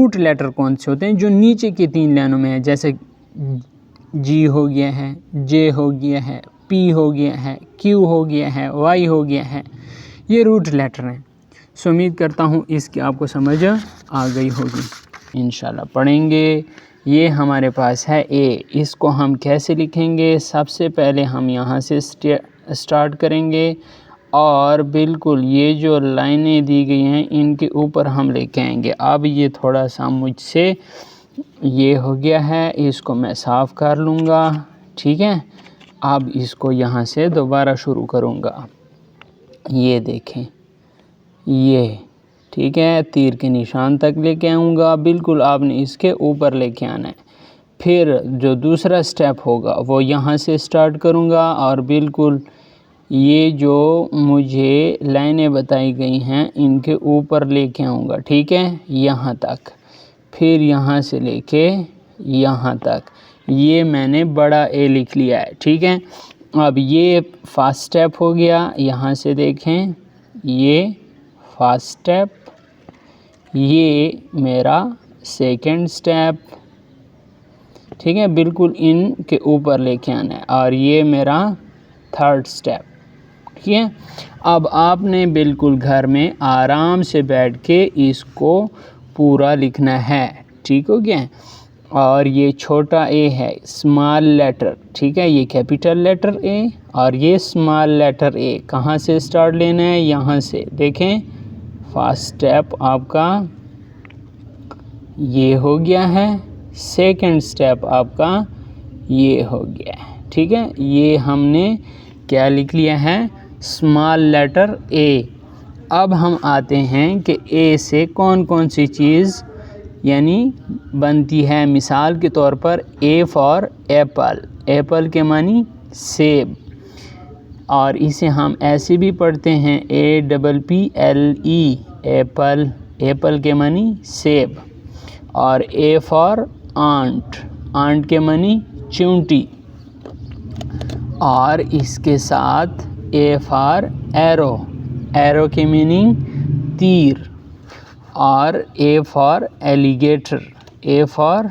Root letter कौन से होते हैं? जो नीचे की 3 लाइनों में है, जैसे जी हो गया है, जे हो गया है, पी हो गया है, क्यू हो गया है, वाई हो गया है, ये रूट लेटर हैं। सो उम्मीद करता हूँ इसकी आपको समझ आ गई होगी। इंशाल्लाह पढ़ेंगे। ये हमारे पास है ए, इसको हम कैसे लिखेंगे? सबसे पहले हम यहाँ से स्टार्ट करेंगे और बिल्कुल ये जो लाइनें दी गई हैं इनके ऊपर हम लेके आएंगे। अब ये थोड़ा सा मुझसे ये हो गया है, इसको मैं साफ़ कर लूँगा, ठीक है। अब इसको यहाँ से दोबारा शुरू करूँगा। ये देखें, ये ठीक है, तीर के निशान तक लेके आऊँगा, बिल्कुल आपने इसके ऊपर लेके आना है। फिर जो दूसरा स्टेप होगा वो यहाँ से स्टार्ट करूँगा और बिल्कुल ये जो मुझे लाइनें बताई गई हैं इनके ऊपर लेके आऊँगा, ठीक है, यहाँ तक। फिर यहाँ से लेके यहाँ तक, ये मैंने बड़ा ए लिख लिया है, ठीक है। अब ये फर्स्ट स्टेप हो गया, यहाँ से देखें, ये फर्स्ट स्टेप, ये मेरा सेकंड स्टेप, ठीक है, बिल्कुल इनके ऊपर लेके आना है, और ये मेरा थर्ड स्टेप, ठीक है। अब आपने बिल्कुल घर में आराम से बैठ के इसको पूरा लिखना है, ठीक हो गया। और ये छोटा ए है, स्मॉल लेटर, ठीक है, ये कैपिटल लेटर ए और ये स्मॉल लेटर ए। कहाँ से स्टार्ट लेना है? यहाँ से देखें, फर्स्ट स्टेप आपका ये हो गया है, सेकंड स्टेप आपका ये हो गया है, ठीक है। ये हमने क्या लिख लिया है? Small letter A. अब हम आते हैं कि ए से कौन कौन सी चीज़ यानी बनती है। मिसाल के तौर पर ए फॉर एप्पल, एप्पल के मानी सेब, और इसे हम ऐसे भी पढ़ते हैं APPLE, एप्पल, एप्पल के मानी सेब। और ए फॉर आंट, आंट के मानी चूंटी, और इसके साथ ए फॉर एरो, एरो के मीनिंग तीर, और A for alligator, A for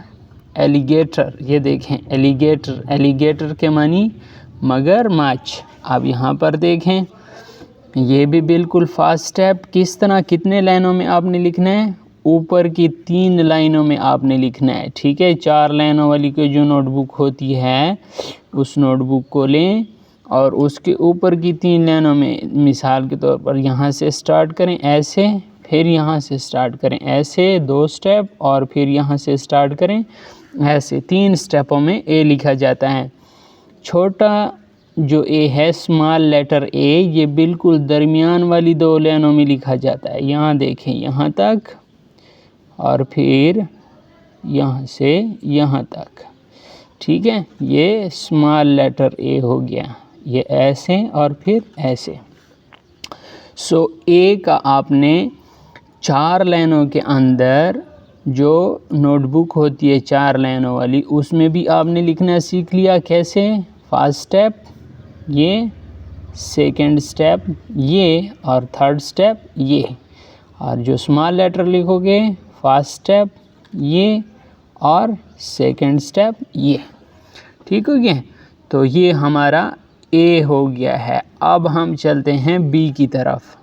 alligator, ये देखें एलिगेटर, एलिगेटर के मानी मगरमच्छ। अब यहाँ पर देखें, ये भी बिल्कुल फर्स्ट स्टेप। किस तरह, कितने लाइनों में आपने लिखना है? ऊपर की 3 लाइनों में आपने लिखना है, ठीक है। 4 लाइनों वाली कोई जो नोटबुक होती है उस नोटबुक को लें और उसके ऊपर की 3 लाइनों में, मिसाल के तौर पर यहाँ से स्टार्ट करें ऐसे, फिर यहाँ से स्टार्ट करें ऐसे 2 स्टेप, और फिर यहाँ से स्टार्ट करें ऐसे 3 स्टेपों में ए लिखा जाता है। छोटा जो ए है, स्मॉल लेटर ए, ये बिल्कुल दरमियान वाली 2 लाइनों में लिखा जाता है। यहाँ देखें, यहाँ तक, और फिर यहाँ से यहाँ तक, ठीक है। ये स्मॉल लेटर ए हो गया, ये ऐसे और फिर ऐसे। सो ए का आपने 4 लाइनों के अंदर जो नोटबुक होती है 4 लाइनों वाली, उसमें भी आपने लिखना सीख लिया। कैसे? फर्स्ट स्टेप ये, सेकंड स्टेप ये, और थर्ड स्टेप ये। और जो स्मॉल लेटर लिखोगे, फर्स्ट स्टेप ये और सेकंड स्टेप ये, ठीक हो गया। तो ये हमारा ए हो गया है। अब हम चलते हैं बी की तरफ,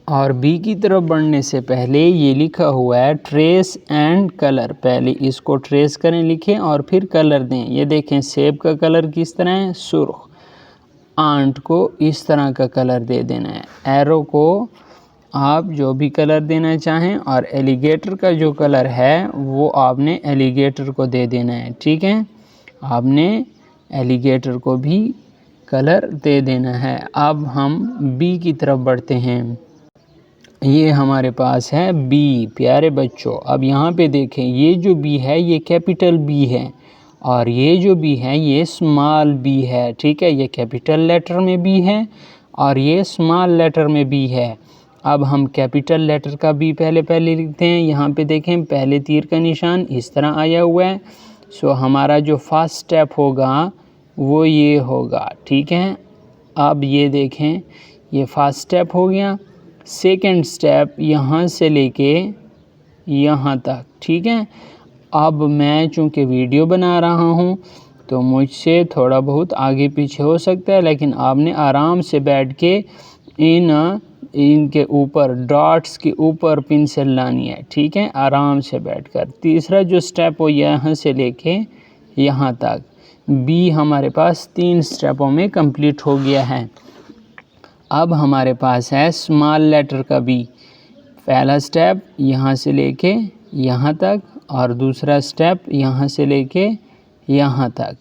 और बी की तरफ बढ़ने से पहले ये लिखा हुआ है ट्रेस एंड कलर। पहले इसको ट्रेस करें, लिखें, और फिर कलर दें। ये देखें, सेब का कलर किस तरह है? सुर्ख। आंट को इस तरह का कलर दे देना है। एरो को आप जो भी कलर देना चाहें, और एलिगेटर का जो कलर है वो आपने एलिगेटर को दे देना है, ठीक है। आपने एलिगेटर को भी कलर दे देना है। अब हम बी की तरफ बढ़ते हैं। ये हमारे पास है बी, प्यारे बच्चों। अब यहाँ पे देखें, ये जो बी है ये कैपिटल बी है, और ये जो बी है ये स्मॉल बी है, ठीक है। ये कैपिटल लेटर में बी है और ये स्मॉल लेटर में बी है। अब हम कैपिटल लेटर का बी पहले लिखते हैं। यहाँ पे देखें, पहले तीर का निशान इस तरह आया हुआ है। सो हमारा जो फर्स्ट स्टेप होगा वो ये होगा, ठीक है। अब ये देखें, ये फर्स्ट स्टेप हो गया। सेकंड स्टेप यहाँ से लेके यहाँ तक, ठीक है। अब मैं चूँकि वीडियो बना रहा हूँ तो मुझसे थोड़ा बहुत आगे पीछे हो सकता है, लेकिन आपने आराम से बैठ के इनके ऊपर डॉट्स के ऊपर पेंसिल लानी है, ठीक है, आराम से बैठकर। तीसरा जो स्टेप हो यहाँ से लेके यहाँ तक, बी हमारे पास 3 स्टेपों में कंप्लीट हो गया है। अब हमारे पास है स्मॉल लेटर का बी। पहला स्टेप यहाँ से लेके यहाँ तक और दूसरा स्टेप यहाँ से लेके यहाँ तक।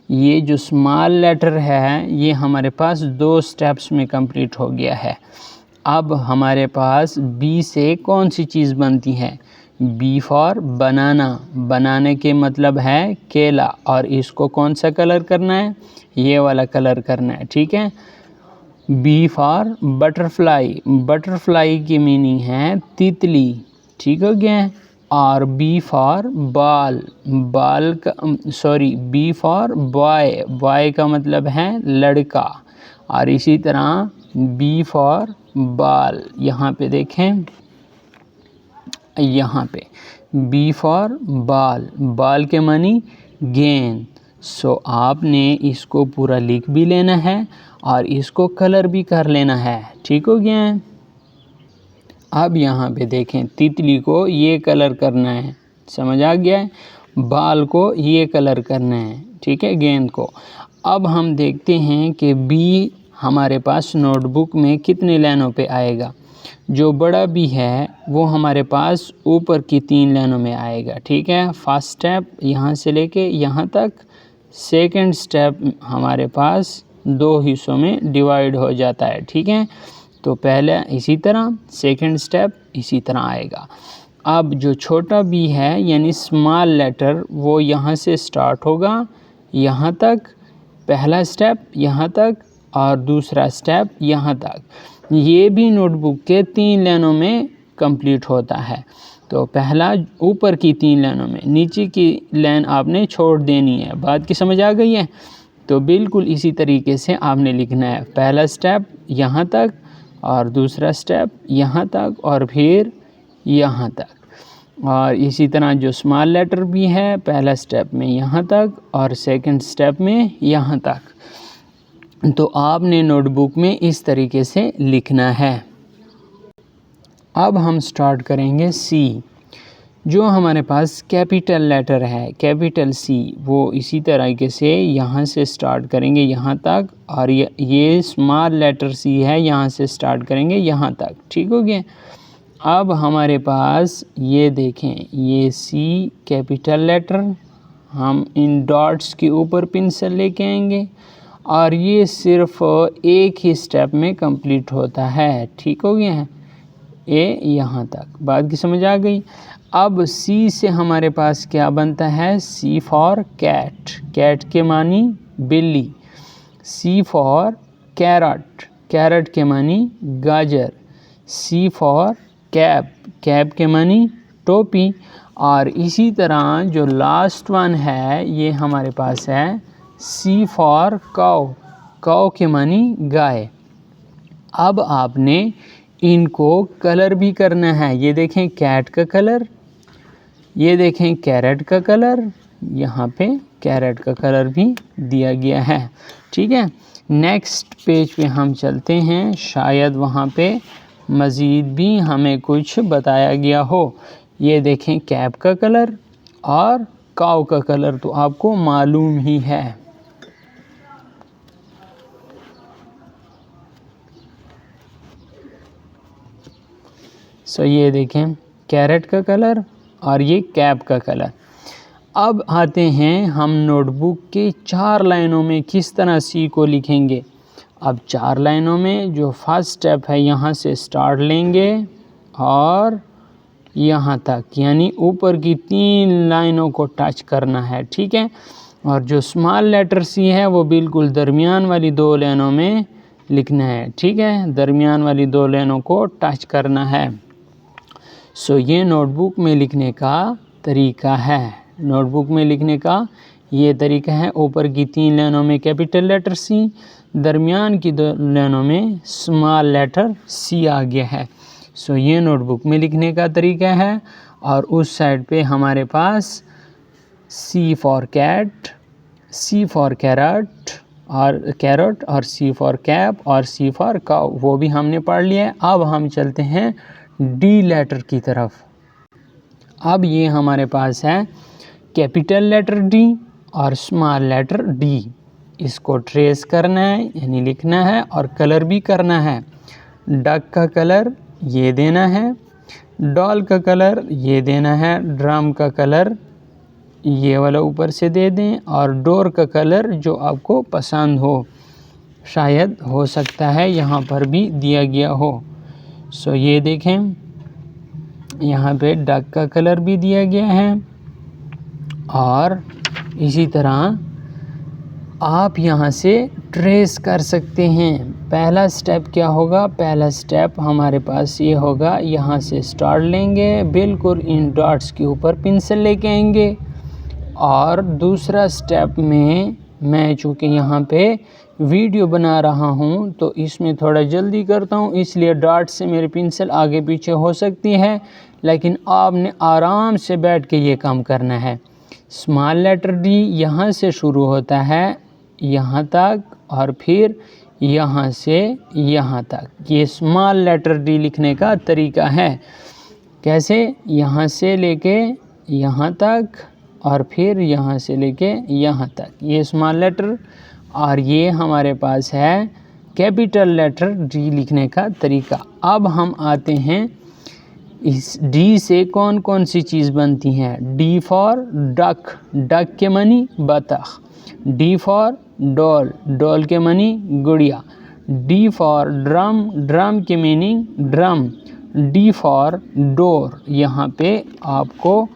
ये जो स्मॉल लेटर है ये हमारे पास 2 स्टेप्स में कंप्लीट हो गया है। अब हमारे पास बी से कौन सी चीज़ बनती है? B for banana. बनाने के मतलब है केला, और इसको कौन सा कलर करना है? ये वाला कलर करना है, ठीक है। B for butterfly. बटरफ्लाई की मीनिंग है तितली, ठीक हो गया। और बी फॉर बॉल। बॉल का बी फॉर बॉय। बॉय का मतलब है लड़का। और इसी तरह बी फॉर बॉल, यहाँ पे देखें, यहाँ पे बी फॉर बॉल। बॉल के मानी गेंद। सो आपने इसको पूरा लिख भी लेना है और इसको कलर भी कर लेना है, ठीक हो गया है। अब यहाँ पे देखें, तितली को ये कलर करना है, समझ आ गया है। बाल को ये कलर करना है, ठीक है, गेंद को। अब हम देखते हैं कि बी हमारे पास नोटबुक में कितने लाइनों पे आएगा। जो बड़ा बी है वो हमारे पास ऊपर की 3 लाइनों में आएगा, ठीक है। फर्स्ट स्टेप यहाँ से लेके यहाँ तक। सेकंड स्टेप हमारे पास 2 हिस्सों में डिवाइड हो जाता है, ठीक है। तो पहले इसी तरह, सेकंड स्टेप इसी तरह आएगा। अब जो छोटा बी है यानी स्मॉल लेटर, वो यहाँ से स्टार्ट होगा यहाँ तक, पहला स्टेप यहाँ तक और दूसरा स्टेप यहाँ तक। ये भी नोटबुक के 3 लाइनों में कंप्लीट होता है। तो पहला ऊपर की 3 लाइनों में, नीचे की लाइन आपने छोड़ देनी है। बात की समझ आ गई है? तो बिल्कुल इसी तरीके से आपने लिखना है। पहला स्टेप यहाँ तक और दूसरा स्टेप यहाँ तक और फिर यहाँ तक। और इसी तरह जो स्मॉल लेटर भी है, पहला स्टेप में यहाँ तक और सेकंड स्टेप में यहाँ तक। तो आपने नोटबुक में इस तरीके से लिखना है। अब हम स्टार्ट करेंगे सी। जो हमारे पास कैपिटल लेटर है, कैपिटल सी, वो इसी तरीके से यहाँ से स्टार्ट करेंगे यहाँ तक, और ये स्मॉल लेटर सी है, यहाँ से स्टार्ट करेंगे यहाँ तक, ठीक हो गया। अब हमारे पास ये देखें, ये सी कैपिटल लेटर, हम इन डॉट्स के ऊपर पेंसिल लेके आएंगे और ये सिर्फ एक ही स्टेप में कंप्लीट होता है, ठीक हो गया है, ये यहाँ तक। बात की समझ आ गई? अब सी से हमारे पास क्या बनता है? सी फॉर कैट। कैट के मानी बिल्ली। सी फॉर कैरट। कैरट के मानी गाजर। सी फॉर कैप। कैप के मानी टोपी। और इसी तरह जो लास्ट वन है ये हमारे पास है सी फॉर काऊ। काऊ के मानी गाय। अब आपने इनको कलर भी करना है। ये देखें कैट का कलर, ये देखें कैरेट का कलर, यहाँ पे कैरेट का कलर भी दिया गया है, ठीक है। नेक्स्ट पेज पे हम चलते हैं, शायद वहाँ पे मज़ीद भी हमें कुछ बताया गया हो। ये देखें कैप का कलर और काऊ का कलर तो आपको मालूम ही है। सो ये देखें कैरेट का कलर और ये कैप का कलर। अब आते हैं हम नोटबुक के 4 लाइनों में किस तरह सी को लिखेंगे। अब 4 लाइनों में जो फर्स्ट स्टेप है यहाँ से स्टार्ट लेंगे और यहाँ तक, यानी ऊपर की 3 लाइनों को टच करना है, ठीक है। और जो स्मॉल लेटर सी है वो बिल्कुल दरमियान वाली 2 लाइनों में लिखना है, ठीक है, दरमियान वाली 2 लाइनों को टच करना है। सो ये नोटबुक में लिखने का तरीका है। नोटबुक में लिखने का ये तरीका है। ऊपर की 3 लाइनों में कैपिटल लेटर सी, दरमियान की 2 लाइनों में स्मॉल लेटर सी आ गया है। सो ये नोटबुक में लिखने का तरीका है। और उस साइड पे हमारे पास C for cat, C for carrot और C फॉर कैप और C फॉर काउ, वो भी हमने पढ़ लिया है। अब हम चलते हैं D लेटर की तरफ। अब ये हमारे पास है कैपिटल लेटर D और स्मॉल लेटर D। इसको ट्रेस करना है यानी लिखना है और कलर भी करना है। डक का कलर ये देना है, डॉल का कलर ये देना है, ड्रम का कलर ये वाला ऊपर से दे दें और डोर का कलर जो आपको पसंद हो, शायद हो सकता है यहाँ पर भी दिया गया हो। सो ये देखें यहाँ पे डक का कलर भी दिया गया है। और इसी तरह आप यहाँ से ट्रेस कर सकते हैं। पहला स्टेप क्या होगा, पहला स्टेप हमारे पास ये होगा, यहाँ से स्टार्ट लेंगे, बिल्कुल इन डॉट्स के ऊपर पेंसिल लेके आएंगे। और दूसरा स्टेप में मैं चूँकि यहाँ पे वीडियो बना रहा हूँ तो इसमें थोड़ा जल्दी करता हूँ, इसलिए डॉट से मेरी पेंसिल आगे पीछे हो सकती है, लेकिन आपने आराम से बैठ के ये काम करना है। स्मॉल लेटर D यहाँ से शुरू होता है यहाँ तक और फिर यहाँ से यहाँ तक। ये स्मॉल लेटर D लिखने का तरीका है। कैसे, यहाँ से लेके यहाँ तक और फिर यहाँ से लेके यहाँ तक, ये स्मॉल लेटर। और ये हमारे पास है कैपिटल लेटर D लिखने का तरीका। अब हम आते हैं इस D से कौन कौन सी चीज़ बनती हैं। D फॉर डक, डक के मनी बतख। D फॉर डॉल, डॉल के मनी गुड़िया। D फॉर ड्रम, ड्रम के meaning drum. D for door, यहाँ पे आपको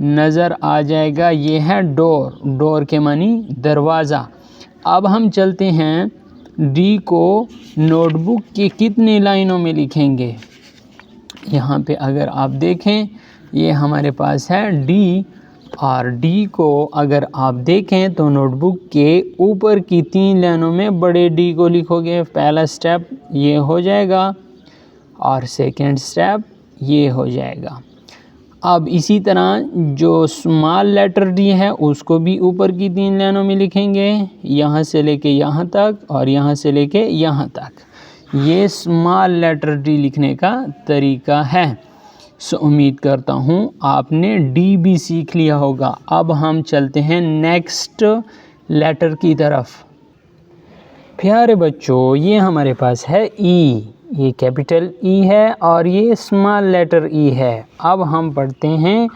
नज़र आ जाएगा, ये है डोर, डोर के मनी दरवाज़ा। अब हम चलते हैं D को नोटबुक की कितनी लाइनों में लिखेंगे। यहाँ पे अगर आप देखें ये हमारे पास है D, और D को अगर आप देखें तो नोटबुक के ऊपर की 3 लाइनों में बड़े D को लिखोगे। पहला स्टेप ये हो जाएगा और सेकंड स्टेप ये हो जाएगा। अब इसी तरह जो स्मॉल लेटर D है उसको भी ऊपर की 3 लाइनों में लिखेंगे, यहाँ से लेके यहाँ तक और यहाँ से लेके यहाँ तक। ये स्मॉल लेटर D लिखने का तरीका है। सो उम्मीद करता हूँ आपने D भी सीख लिया होगा। अब हम चलते हैं नेक्स्ट लेटर की तरफ। प्यारे बच्चों, ये हमारे पास है E। ये कैपिटल E है और ये स्मॉल लेटर E है। अब हम पढ़ते हैं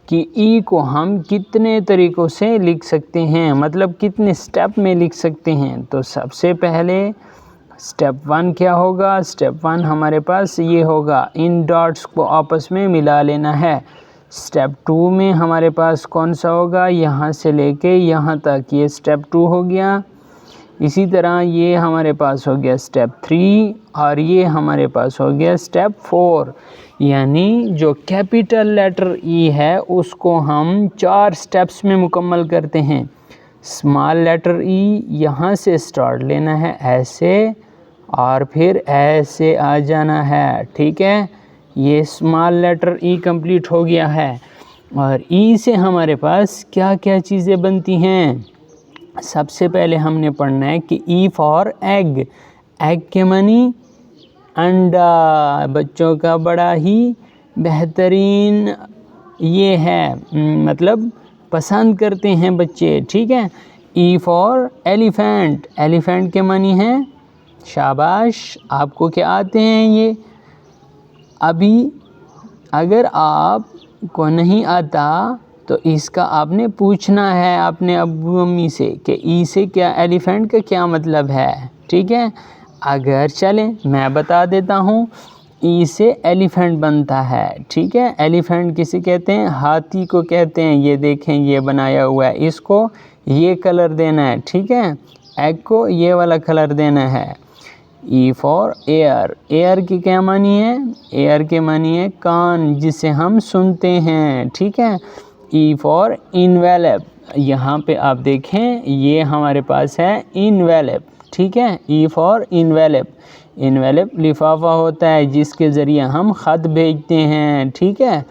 कि E को हम कितने तरीक़ों से लिख सकते हैं, मतलब कितने स्टेप में लिख सकते हैं। तो सबसे पहले स्टेप 1 क्या होगा, स्टेप 1 हमारे पास ये होगा, इन डॉट्स को आपस में मिला लेना है। स्टेप 2 में हमारे पास कौन सा होगा, यहाँ से लेके यहाँ तक, ये स्टेप 2 हो गया। इसी तरह ये हमारे पास हो गया स्टेप 3 और ये हमारे पास हो गया स्टेप 4। यानी जो कैपिटल लेटर E है उसको हम 4 स्टेप्स में मुकम्मल करते हैं। स्मॉल लेटर E यहाँ से स्टार्ट लेना है ऐसे और फिर ऐसे आ जाना है, ठीक है। ये स्मॉल लेटर E कंप्लीट हो गया है। और E से हमारे पास क्या क्या चीज़ें बनती हैं। सबसे पहले हमने पढ़ना है कि E फॉर एग, एग के मनी अंडा। बच्चों का बड़ा ही बेहतरीन ये है, मतलब पसंद करते हैं बच्चे, ठीक है। E फॉर एलिफेंट, एलिफेंट के मनी हैं शाबाश, आपको क्या आते हैं ये। अभी अगर आपको नहीं आता तो इसका आपने पूछना है अपने अब्बू अम्मी से कि ई से क्या, एलिफेंट का क्या मतलब है, ठीक है। अगर चलें मैं बता देता हूँ, ई से एलिफेंट बनता है, ठीक है। एलिफेंट किसे कहते हैं, हाथी को कहते हैं। ये देखें ये बनाया हुआ है, इसको ये कलर देना है, ठीक है। एग को ये वाला कलर देना है। ई फॉर एयर, एयर की क्या मानी है, एयर के मानी है कान जिसे हम सुनते हैं, ठीक है। ई फॉर इनवेलप, यहाँ पे आप देखें ये हमारे पास है इनवेलप, ठीक है। ई फॉर इनवेलप, इनवेलप लिफाफा होता है जिसके ज़रिए हम ख़त भेजते हैं, ठीक है।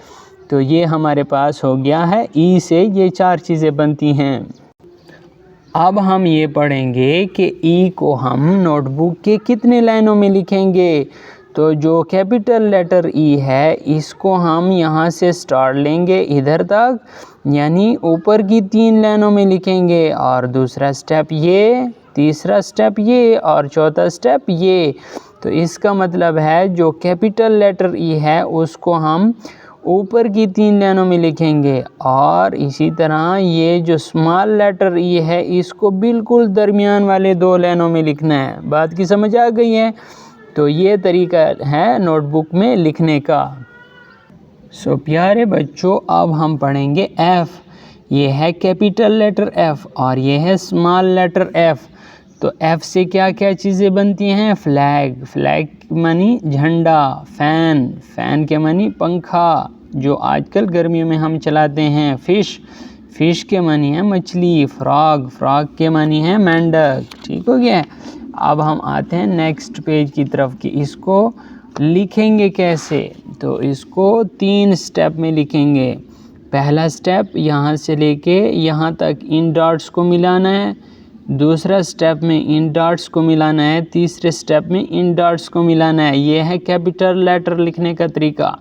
तो ये हमारे पास हो गया है ई से ये 4 चीज़ें बनती हैं। अब हम ये पढ़ेंगे कि ई को हम नोटबुक के कितने लाइनों में लिखेंगे। तो जो कैपिटल लेटर ई है इसको हम यहाँ से स्टार्ट लेंगे इधर तक, यानी ऊपर की 3 लाइनों में लिखेंगे, और दूसरा स्टेप ये, तीसरा स्टेप ये, और चौथा स्टेप ये। तो इसका मतलब है जो कैपिटल लेटर ई है उसको हम ऊपर की 3 लाइनों में लिखेंगे, और इसी तरह ये जो स्मॉल लेटर ई है इसको बिल्कुल दरमियान वाले 2 लाइनों में लिखना है। बात की समझ आ गई है? तो ये तरीका है नोटबुक में लिखने का। सो प्यारे बच्चों, अब हम पढ़ेंगे एफ। ये है कैपिटल लेटर एफ और ये है स्मॉल लेटर एफ। तो एफ से क्या क्या चीज़ें बनती हैं? फ्लैग, फ्लैग मानी झंडा, फैन, फैन के मानी पंखा जो आजकल गर्मियों में हम चलाते हैं, फिश, फिश के मानी है मछली, फ्रॉग, फ्रॉग के मानी है मेंढक। ठीक हो गया? अब हम आते हैं नेक्स्ट पेज की तरफ कि इसको लिखेंगे कैसे। तो इसको 3 स्टेप में लिखेंगे। पहला स्टेप यहाँ से लेके यहाँ तक इन डॉट्स को मिलाना है, दूसरा स्टेप में इन डॉट्स को मिलाना है, तीसरे स्टेप में इन डॉट्स को मिलाना है। ये है कैपिटल लेटर लिखने का तरीका।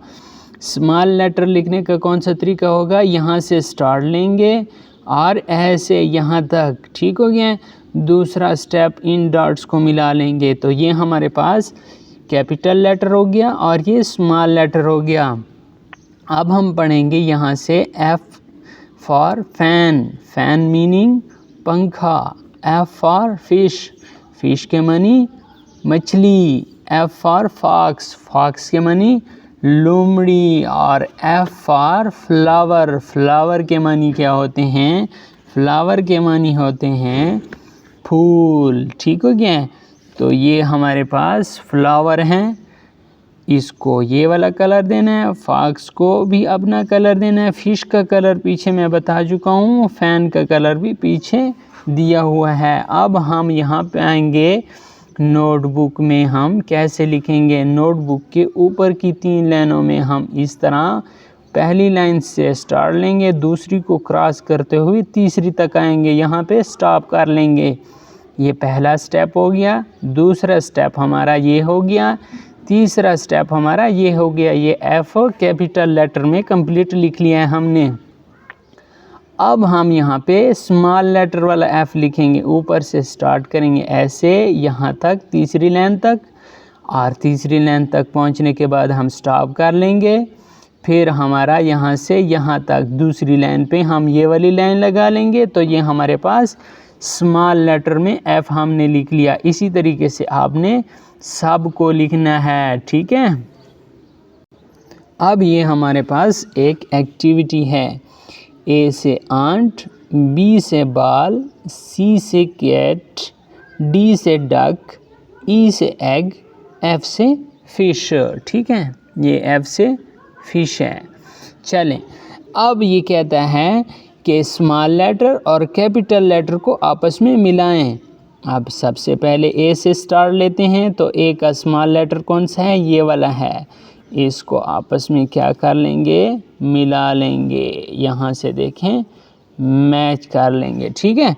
स्मॉल लेटर लिखने का कौन सा तरीका होगा? यहाँ से स्टार्ट लेंगे और ऐसे यहाँ तक। ठीक हो गया? दूसरा स्टेप इन डॉट्स को मिला लेंगे। तो ये हमारे पास कैपिटल लेटर हो गया और ये स्मॉल लेटर हो गया। अब हम पढ़ेंगे यहाँ से F for fan, fan meaning पंखा। एफ फॉर फिश, फिश के मानी मछली। एफ फॉर फॉक्स, फॉक्स के मानी लोमड़ी। और एफ फॉर फ्लावर, फ्लावर के मानी क्या होते हैं? फ्लावर के मानी होते हैं फूल। ठीक हो गया? तो ये हमारे पास फ्लावर हैं, इसको ये वाला कलर देना है, फॉक्स को भी अपना कलर देना है, फिश का कलर पीछे मैं बता चुका हूँ, फैन का कलर भी पीछे दिया हुआ है। अब हम यहाँ पे आएंगे नोटबुक में हम कैसे लिखेंगे। नोटबुक के ऊपर की 3 लाइनों में हम इस तरह पहली लाइन से स्टार्ट लेंगे, दूसरी को क्रॉस करते हुए तीसरी तक आएंगे, यहाँ पे स्टॉप कर लेंगे। ये पहला स्टेप हो गया, दूसरा स्टेप हमारा ये हो गया, तीसरा स्टेप हमारा ये हो गया। ये एफ कैपिटल लेटर में कंप्लीट लिख लिया है हमने। अब हम यहाँ पे स्मॉल लेटर वाला एफ लिखेंगे, ऊपर से स्टार्ट करेंगे ऐसे यहाँ तक, तीसरी लाइन तक, और तीसरी लाइन तक पहुँचने के बाद हम स्टॉप कर लेंगे। फिर हमारा यहाँ से यहाँ तक दूसरी लाइन पे हम ये वाली लाइन लगा लेंगे। तो ये हमारे पास स्मॉल लेटर में एफ हमने लिख लिया। इसी तरीके से आपने सब को लिखना है। ठीक है? अब ये हमारे पास एक एक्टिविटी है। ए से आंट, बी से बाल, सी से कैट, डी से डक, ई से एग, एफ से फिश। ठीक है? ये एफ से फिश है। चलें, अब ये कहता है कि स्मॉल लेटर और कैपिटल लेटर को आपस में मिलाएं। अब सबसे पहले ए से स्टार्ट लेते हैं। तो ए का स्मॉल लेटर कौन सा है? ये वाला है। इसको आपस में क्या कर लेंगे? मिला लेंगे। यहाँ से देखें, मैच कर लेंगे। ठीक है?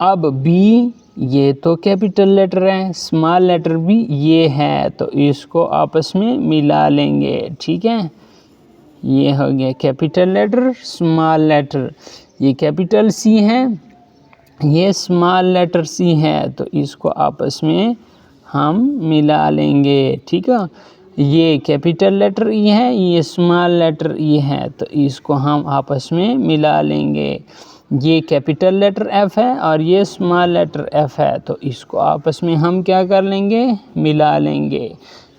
अब बी, ये तो कैपिटल लेटर है, स्मॉल लेटर भी ये है, तो इसको आपस में मिला लेंगे। ठीक है? ये हो गया कैपिटल लेटर, स्मॉल लेटर। ये कैपिटल सी है, ये स्मॉल लेटर सी है, तो इसको आपस में हम मिला लेंगे। ठीक है? ये कैपिटल लेटर ई है, ये स्मॉल लेटर ई है, तो इसको हम आपस में मिला लेंगे। ये कैपिटल लेटर एफ है और ये स्मॉल लेटर एफ है, तो इसको आपस में हम क्या कर लेंगे? मिला लेंगे।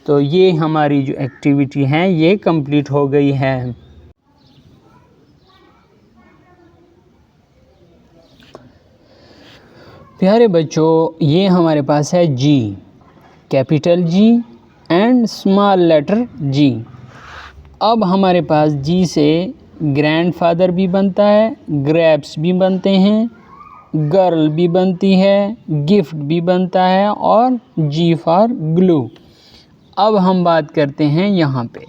तो ये हमारी जो एक्टिविटी है ये कंप्लीट हो गई है। प्यारे बच्चों, ये हमारे पास है G, capital G and small letter G. अब हमारे पास जी से ग्रैंडफादर भी बनता है, ग्रेप्स भी बनते हैं, गर्ल भी बनती है, गिफ्ट भी बनता है, और जी फॉर ग्लू। अब हम बात करते हैं यहाँ पे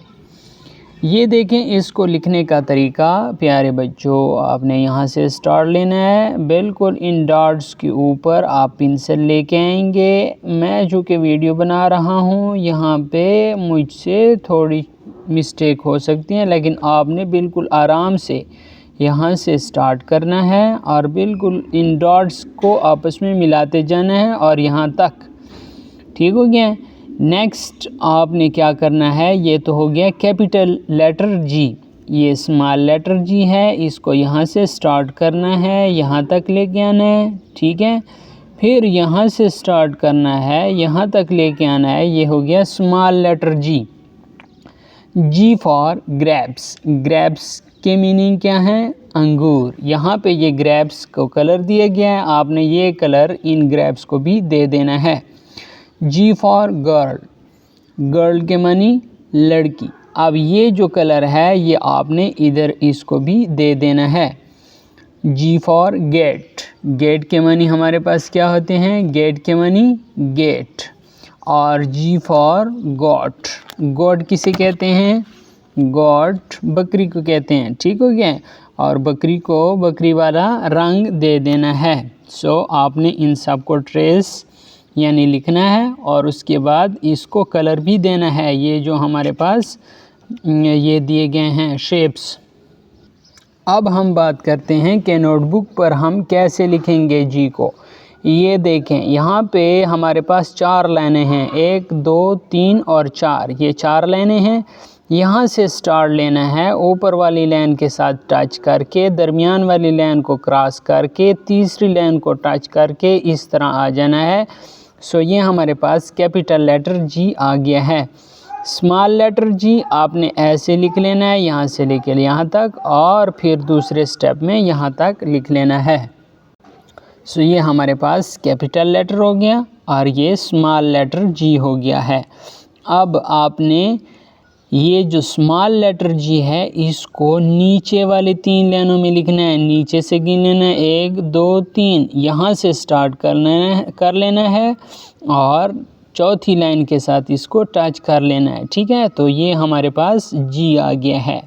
ये देखें इसको लिखने का तरीका प्यारे बच्चों, आपने यहाँ से स्टार लेना है, बिल्कुल इन डॉट्स के ऊपर आप पेंसिल लेके आएंगे। मैं जो कि वीडियो बना रहा हूँ यहाँ पे मुझसे थोड़ी मिस्टेक हो सकती है, लेकिन आपने बिल्कुल आराम से यहाँ से स्टार्ट करना है और बिल्कुल इन डॉट्स को आपस में मिलाते जाना है और यहाँ तक। ठीक हो गया। नेक्स्ट आपने क्या करना है, ये तो हो गया कैपिटल लेटर जी, ये स्मॉल लेटर जी है, इसको यहाँ से स्टार्ट करना है, यहाँ तक लेके आना है। ठीक है, फिर यहाँ से स्टार्ट करना है, यहाँ तक लेके आना है, ये हो गया small letter G. G for grapes, grapes के मीनिंग क्या है, अंगूर। यहाँ पे ये ग्रेप्स को कलर दिया गया है, आपने ये कलर इन ग्रेप्स को भी दे देना है। जी फॉर गर्ल, गर्ल के मानी लड़की। अब ये जो कलर है ये आपने इधर इसको भी दे देना है। जी फॉर गेट, गेट के मानी हमारे पास क्या होते हैं, गेट के मानी गेट। और जी फॉर गॉट, गॉट किसे कहते हैं, गॉट बकरी को कहते हैं। ठीक हो गया, और बकरी को बकरी वाला रंग दे देना है। सो आपने इन सब को ट्रेस यानी लिखना है और उसके बाद इसको कलर भी देना है। ये जो हमारे पास ये दिए गए हैं शेप्स। अब हम बात करते हैं कि नोटबुक पर हम कैसे लिखेंगे जी को। ये देखें यहाँ पे हमारे पास 4 लाइनें हैं, 1 2 3 और 4, ये 4 लाइनें हैं। यहाँ से स्टार्ट लेना है, ऊपर वाली लाइन के साथ टच करके दरमियान वाली लाइन को क्रॉस करके तीसरी लाइन को टच करके इस तरह आ जाना है। सो ये हमारे पास कैपिटल लेटर जी आ गया है। स्मॉल लेटर जी आपने ऐसे लिख लेना है, यहाँ से लेकर यहाँ तक, और फिर दूसरे स्टेप में यहाँ तक लिख लेना है। सो ये हमारे पास कैपिटल लेटर हो गया और ये स्मॉल लेटर जी हो गया है। अब आपने ये जो स्मॉल लेटर जी है इसको नीचे वाले 3 लाइनों में लिखना है, नीचे से गिन लेना है 1 2 3, यहाँ से स्टार्ट कर लेना है और चौथी लाइन के साथ इसको टच कर लेना है। ठीक है, तो ये हमारे पास जी आ गया है।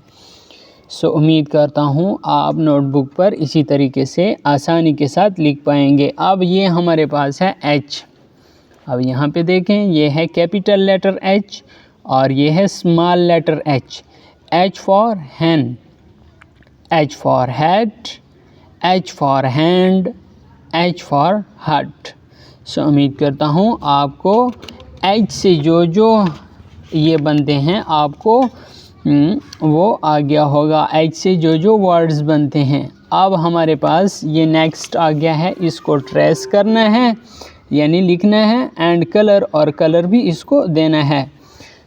सो उम्मीद करता हूँ आप नोटबुक पर इसी तरीके से आसानी के साथ लिख पाएंगे। अब ये हमारे पास है एच। अब यहाँ पे देखें, ये है कैपिटल लेटर एच और ये है small letter H. H for hen, H for hat, H for hand, H for hut. सो उम्मीद करता हूँ आपको एच से जो जो ये बनते हैं आपको वो आ गया होगा, एच से जो जो वर्ड्स बनते हैं। अब हमारे पास ये नेक्स्ट आ गया है, इसको ट्रेस करना है यानी लिखना है, एंड कलर, और कलर भी इसको देना है।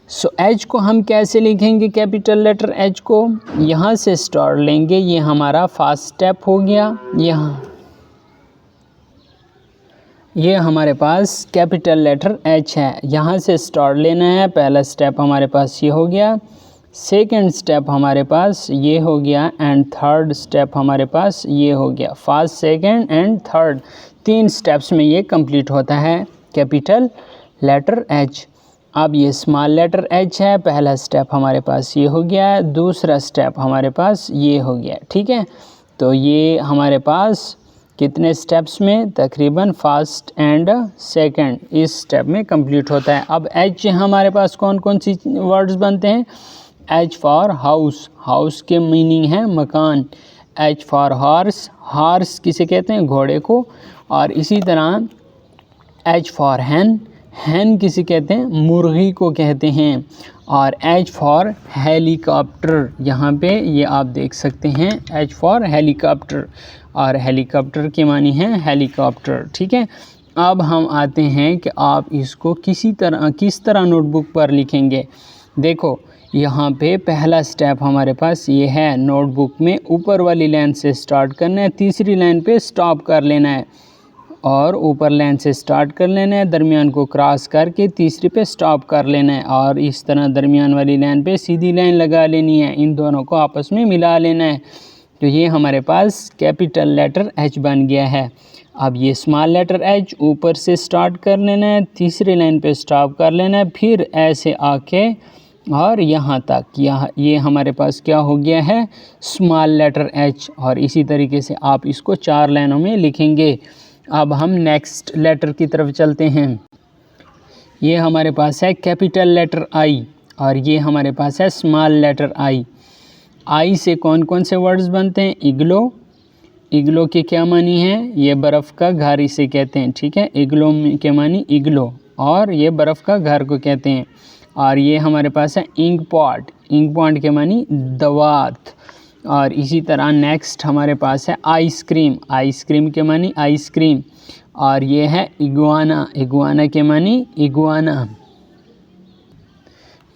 सो एच को हम कैसे लिखेंगे, कैपिटल लेटर एच को यहाँ से स्टार्ट लेंगे, ये हमारा फर्स्ट स्टेप हो गया। यहाँ ये हमारे पास कैपिटल लेटर एच है, यहाँ से स्टार्ट लेना है। पहला स्टेप हमारे पास ये हो गया, सेकंड स्टेप हमारे पास ये हो गया, एंड थर्ड स्टेप हमारे पास ये हो गया। First, second and third 3 steps में ये कंप्लीट होता है कैपिटल लेटर एच। अब ये स्मॉल लेटर एच है, पहला स्टेप हमारे पास ये हो गया, दूसरा स्टेप हमारे पास ये हो गया। ठीक है, तो ये हमारे पास कितने स्टेप्स में, तकरीबन फर्स्ट एंड सेकंड इस स्टेप में कंप्लीट होता है। अब एच हमारे पास कौन कौन सी वर्ड्स बनते हैं, एच फॉर हाउस, हाउस के मीनिंग है मकान। एच फॉर हॉर्स, हॉर्स किसे कहते हैं, घोड़े को। और इसी तरह एच फॉर हैन, हैन किसे कहते हैं, मुर्गी को कहते हैं। और एच फॉर हेलीकॉप्टर, यहाँ पे ये आप देख सकते हैं, एच फॉर हेलीकॉप्टर, और हेलीकॉप्टर के मानी है हेलीकॉप्टर। ठीक है, अब हम आते हैं कि आप इसको किस तरह नोटबुक पर लिखेंगे। देखो यहाँ पे पहला स्टेप हमारे पास ये है, नोटबुक में ऊपर वाली लाइन से स्टार्ट करना है, तीसरी लाइन पे स्टॉप कर लेना है, और ऊपर लाइन से स्टार्ट कर लेना है, दरमियान को क्रॉस करके तीसरी पे स्टॉप कर लेना है, और इस तरह दरमियान वाली लाइन पे सीधी लाइन लगा लेनी है, इन दोनों को आपस में मिला लेना है। तो ये हमारे पास कैपिटल लेटर एच बन गया है। अब ये स्मॉल लेटर एच ऊपर से स्टार्ट कर लेना है, तीसरी लाइन पे स्टॉप कर लेना है, फिर ऐसे आके और यहाँ तक, ये हमारे पास क्या हो गया है, स्मॉल लेटर एच। और इसी तरीके से आप इसको 4 लाइनों में लिखेंगे। अब हम नेक्स्ट लेटर की तरफ चलते हैं। ये हमारे पास है कैपिटल लेटर आई और ये हमारे पास है स्मॉल लेटर आई। आई से कौन कौन से वर्ड्स बनते हैं, इग्लो। इग्लो के क्या मानी है, ये बर्फ़ का घर इसे कहते हैं, ठीक है। इग्लो के मानी इग्लो और ये बर्फ़ का घर को कहते हैं। और ये हमारे पास है इंक पॉट। इंक पॉट के मानी दवात। और इसी तरह नेक्स्ट हमारे पास है आइसक्रीम। आइसक्रीम के मानी आइसक्रीम। और ये है इगुआना। इगुआना के मानी इगुआना।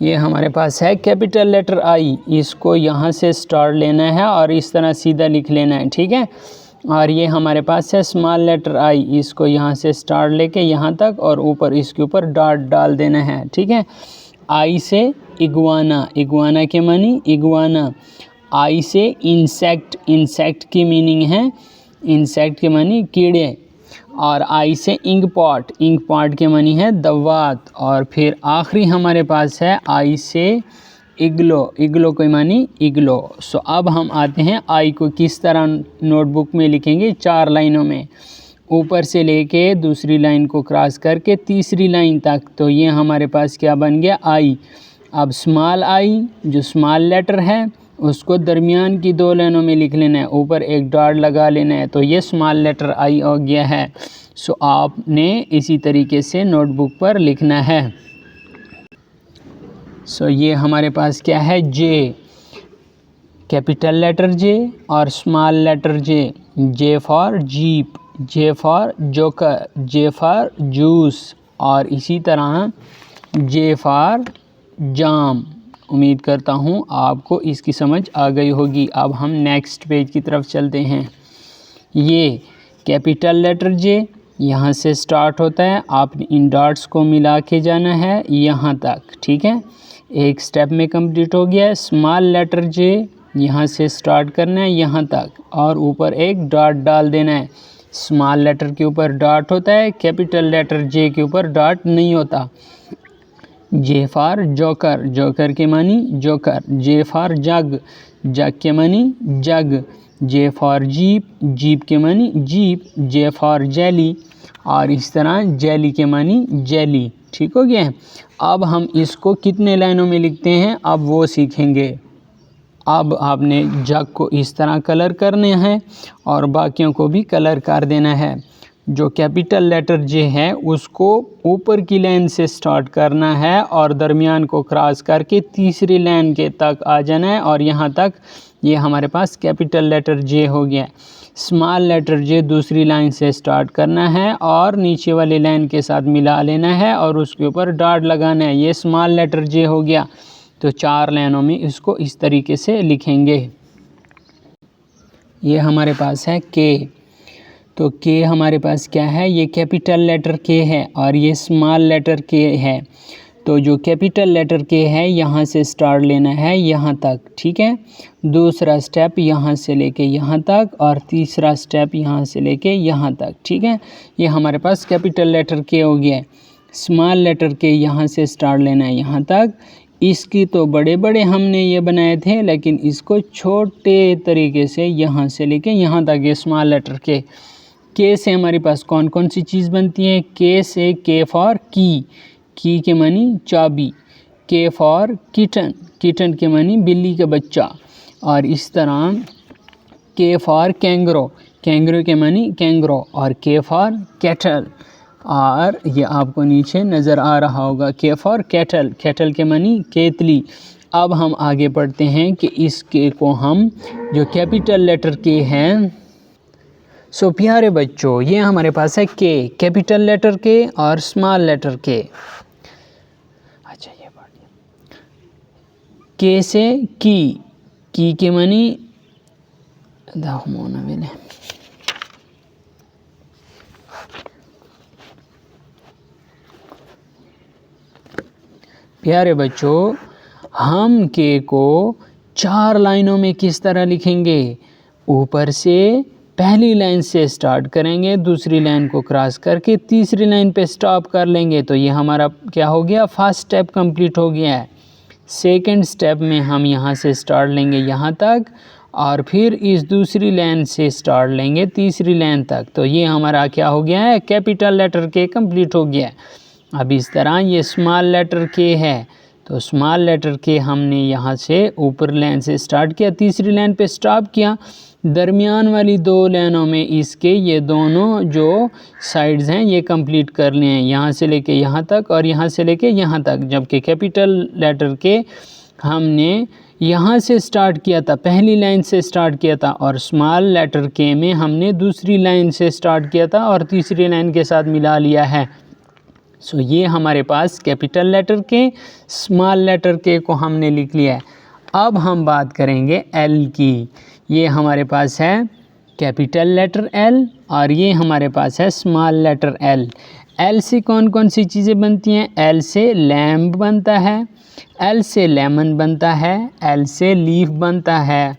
ये हमारे पास है कैपिटल लेटर आई। इसको यहाँ से स्टार्ट लेना है और इस तरह सीधा लिख लेना है, ठीक है। और ये हमारे पास है स्मॉल लेटर आई। इसको यहाँ से स्टार्ट लेके यहाँ तक और ऊपर इसके ऊपर डॉट डाल देना है, ठीक है। आई से इगुआना। इगुआना के मानी इगुआना। आई से इंसेक्ट। इंसेक्ट की मीनिंग है, इंसेक्ट के मानी कीड़े। और आई से इंक पॉट। इंक पॉट के मानी है दवात। और फिर आखिरी हमारे पास है आई से इग्लो। इग्लो के मानी इग्लो। सो अब हम आते हैं आई को किस तरह नोटबुक में लिखेंगे, 4 लाइनों में, ऊपर से लेके दूसरी लाइन को क्रॉस करके तीसरी लाइन तक। तो ये हमारे पास क्या बन गया, आई। अब स्मॉल आई जो स्मॉल लेटर है उसको दरमियान की 2 लाइनों में लिख लेना है, ऊपर एक डॉट लगा लेना है। तो ये स्मॉल लेटर आई हो गया है। सो आपने इसी तरीके से नोटबुक पर लिखना है। सो ये हमारे पास क्या है, जे। कैपिटल लेटर जे और small letter J. J for jeep, J for joker, J for juice. और इसी तरह जे फॉर जाम। उम्मीद करता हूँ आपको इसकी समझ आ गई होगी। अब हम नेक्स्ट पेज की तरफ चलते हैं। ये कैपिटल लेटर जे यहाँ से स्टार्ट होता है, आपने इन डॉट्स को मिला के जाना है यहाँ तक, ठीक है। एक स्टेप में कंप्लीट हो गया है। स्मॉल लेटर जे यहाँ से स्टार्ट करना है यहाँ तक और ऊपर एक डॉट डाल देना है। स्मॉल लेटर के ऊपर डॉट होता है, कैपिटल लेटर जे के ऊपर डॉट नहीं होता। जे फॉर जोकर। जोकर के मानी joker. J for jug. Jug के मानी jug. J for jeep. Jeep के मानी जीप। J for jelly. और इस तरह जेली के मानी जेली, ठीक हो गया है। अब हम इसको कितने लाइनों में लिखते हैं अब वो सीखेंगे। अब आपने जग को इस तरह कलर करने हैं और बाकियों को भी कलर कर देना है। जो कैपिटल लेटर जे है उसको ऊपर की लाइन से स्टार्ट करना है और दरमियान को क्रॉस करके तीसरी लाइन के तक आ जाना है और यहाँ तक। ये हमारे पास कैपिटल लेटर जे हो गया। स्मॉल लेटर जे दूसरी लाइन से स्टार्ट करना है और नीचे वाली लाइन के साथ मिला लेना है और उसके ऊपर डॉट लगाना है। ये स्मॉल लेटर जे हो गया। तो 4 लाइनों में इसको इस तरीके से लिखेंगे। ये हमारे पास है के। तो के हमारे पास क्या है, ये कैपिटल लेटर के है और ये स्मॉल लेटर के है। तो जो कैपिटल लेटर के है यहाँ से स्टार्ट लेना है यहाँ तक, ठीक है। दूसरा स्टेप यहाँ से लेके यहाँ तक और तीसरा स्टेप यहाँ से लेके यहाँ तक, ठीक है। ये हमारे पास कैपिटल लेटर के हो गया है। स्मॉल लेटर के यहाँ से स्टार्ट लेना है यहाँ तक। इसकी तो बड़े बड़े हमने ये बनाए थे, लेकिन इसको छोटे तरीके से यहाँ से लेके यहाँ तक ये स्मॉल लेटर के से हमारे पास कौन कौन सी चीज़ बनती है। के से के फॉर की के मानी चाबी। के फॉर किटन, किटन के मानी बिल्ली का बच्चा। और इस तरह के फॉर कैंगरो, कैंगरो के मानी कैंगरो। और के फॉर कैटल, और ये आपको नीचे नज़र आ रहा होगा के फॉर कैटल, कैटल के मानी केतली। अब हम आगे बढ़ते हैं कि इस के को हम जो कैपिटल लेटर के हैं। सो प्यारे बच्चों, ये हमारे पास है के, कैपिटल लेटर के और स्मॉल लेटर के। अच्छा ये बात, के से की के मानी प्यारे बच्चों, हम के को 4 लाइनों में किस तरह लिखेंगे। ऊपर से पहली लाइन से स्टार्ट करेंगे, दूसरी लाइन को क्रॉस करके तीसरी लाइन पे स्टॉप कर लेंगे। तो ये हमारा क्या हो गया, फर्स्ट स्टेप कंप्लीट हो गया है। सेकंड स्टेप में हम यहाँ से स्टार्ट लेंगे यहाँ तक और फिर इस दूसरी लाइन से स्टार्ट लेंगे तीसरी लाइन तक। तो ये हमारा क्या हो गया है, कैपिटल लेटर के कंप्लीट हो गया। अब इस तरह ये स्मॉल लेटर के है, तो स्मॉल लेटर के हमने यहाँ से ऊपर लाइन से स्टार्ट किया, तीसरी लाइन पे स्टॉप किया। दरमियान वाली दो लाइनों में इसके ये दोनों जो साइड्स हैं ये कंप्लीट कर लिए हैं, यहाँ से लेके यहाँ तक और यहाँ से लेके यहाँ तक। जबकि कैपिटल लेटर के हमने यहाँ से स्टार्ट किया था, पहली लाइन से स्टार्ट किया था, और स्मॉल लेटर के में हमने दूसरी लाइन से स्टार्ट किया था और तीसरी लाइन के साथ मिला लिया है। सो ये हमारे पास कैपिटल लेटर के, स्मॉल लेटर के को हमने लिख लिया है। अब हम बात करेंगे एल की। ये हमारे पास है कैपिटल लेटर एल और ये हमारे पास है स्मॉल लेटर एल। एल से कौन कौन सी चीज़ें बनती हैं? एल से लैम्प बनता है, एल से लेमन बनता है, एल से लीफ बनता है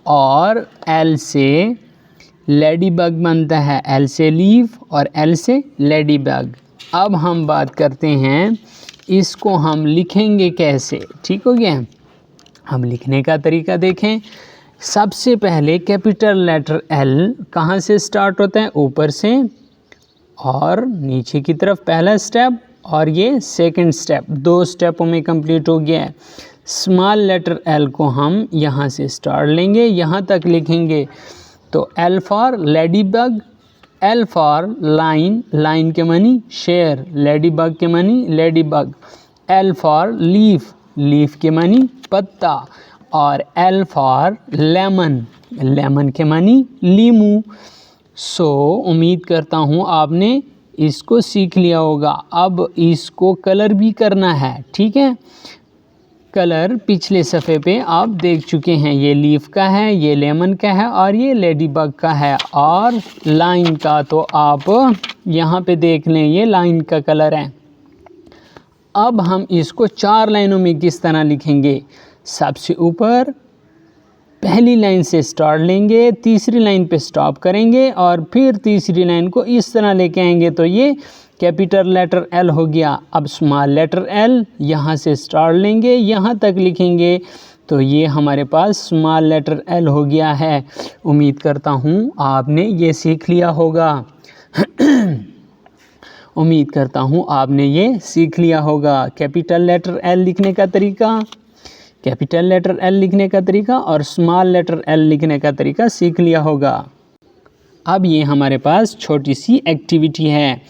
और एल से लेडी बग बनता है। एल से लीफ और एल से लेडी बग। अब हम बात करते हैं इसको हम लिखेंगे कैसे, ठीक हो गया। हम लिखने का तरीका देखें। सबसे पहले कैपिटल लेटर एल कहाँ से स्टार्ट होता है? ऊपर से और नीचे की तरफ पहला स्टेप और ये सेकंड स्टेप, दो स्टेपों में कंप्लीट हो गया है। स्मॉल लेटर एल को हम यहाँ से स्टार्ट लेंगे, यहाँ तक लिखेंगे। तो L for lady bug, L for line, line के मानी शेर, लेडी बग के मानी lady bug. L for leaf, leaf के मानी पत्ता, और एल फॉर लेमन, लेमन के मानी लीमू। सो उम्मीद करता हूँ आपने इसको सीख लिया होगा। अब इसको कलर भी करना है, ठीक है। कलर पिछले सफ़े पे आप देख चुके हैं, ये लीफ का है, ये लेमन का है और ये लेडी बग का है। और लाइन का तो आप यहाँ पे देख लें, ये लाइन का कलर है। अब हम इसको चार लाइनों में किस तरह लिखेंगे? सबसे ऊपर पहली लाइन से स्टार्ट लेंगे, तीसरी लाइन पे स्टॉप करेंगे और फिर तीसरी लाइन को इस तरह लेके आएंगे। तो ये कैपिटल लेटर एल हो गया। अब स्मॉल लेटर एल यहाँ से स्टार्ट लेंगे, यहाँ तक लिखेंगे। तो ये हमारे पास स्मॉल लेटर एल हो गया है। उम्मीद करता हूँ आपने ये सीख लिया होगा। उम्मीद करता हूँ आपने ये सीख लिया होगा। कैपिटल लेटर एल लिखने का तरीका, कैपिटल लेटर एल लिखने का तरीका और स्मॉल लेटर एल लिखने का तरीका सीख लिया होगा। अब ये हमारे पास छोटी सी एक्टिविटी है,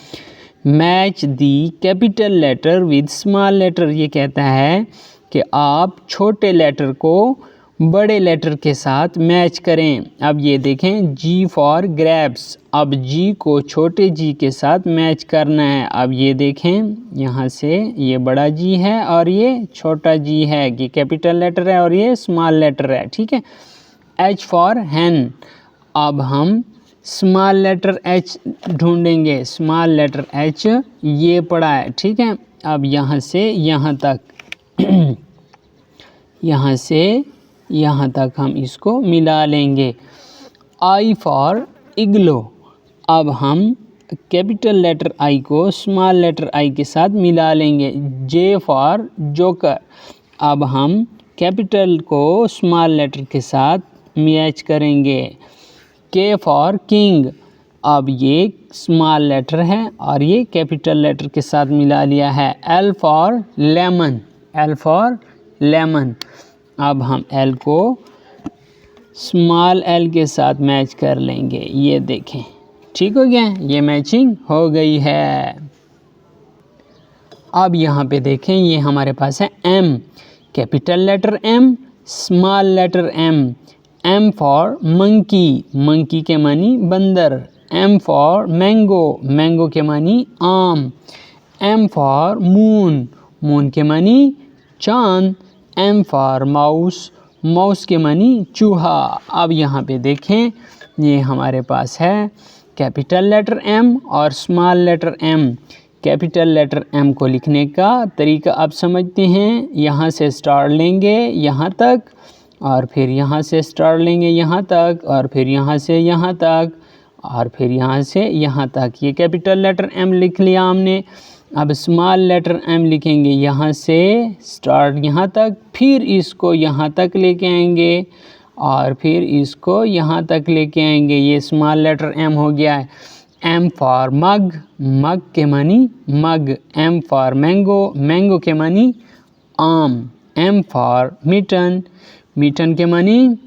match the capital letter with small letter. ये कहता है कि आप छोटे लेटर को बड़े लेटर के साथ मैच करें। अब ये देखें, जी फॉर ग्रेप्स। अब जी को छोटे जी के साथ मैच करना है। अब ये देखें, यहाँ से ये बड़ा जी है और ये छोटा जी है, ये कैपिटल लेटर है और ये स्मॉल लेटर है, ठीक है। एच फॉर हैन। अब हम स्मॉल लेटर एच ढूंढेंगे। स्मॉल लेटर एच ये पड़ा है, ठीक है। अब यहाँ से यहाँ तक यहाँ से यहाँ तक हम इसको मिला लेंगे। I for इग्लो। अब हम कैपिटल लेटर आई को स्मॉल लेटर आई के साथ मिला लेंगे। जे फॉर जोकर। अब हम कैपिटल को स्मॉल लेटर के साथ मैच करेंगे। के फॉर किंग। अब ये स्मॉल लेटर है और ये कैपिटल लेटर के साथ मिला लिया है। L for lemon, L for lemon. अब हम एल को स्मॉल एल के साथ मैच कर लेंगे। ये देखें, ठीक हो गया, ये मैचिंग हो गई है। अब यहाँ पे देखें, ये हमारे पास है M, capital letter M, small letter M. M for monkey, monkey के मानी बंदर। एम फॉर मैंगो, मैंगो के मानी आम। एम फॉर मून, मून के मानी चांद। एम फॉर माउस, माउस के मानी चूहा। अब यहाँ पे देखें, ये हमारे पास है कैपिटल लेटर एम और small letter M. Capital letter M को लिखने का तरीका आप समझते हैं। यहाँ से स्टार्ट लेंगे यहाँ तक और फिर यहाँ से स्टार्ट लेंगे यहाँ तक और फिर यहाँ से यहाँ तक और फिर यहाँ से यहाँ तक। ये कैपिटल लेटर एम लिख लिया हमने। अब स्मॉल लेटर m लिखेंगे, यहाँ से स्टार्ट यहाँ तक, फिर इसको यहाँ तक लेके आएंगे और फिर इसको यहाँ तक लेके आएंगे। ये स्मॉल लेटर m हो गया है। M फॉर मग, मग के मानी मग। M फॉर मैंगो, मैंगो के मानी आम। M फॉर मिटन, मिटन के मानी।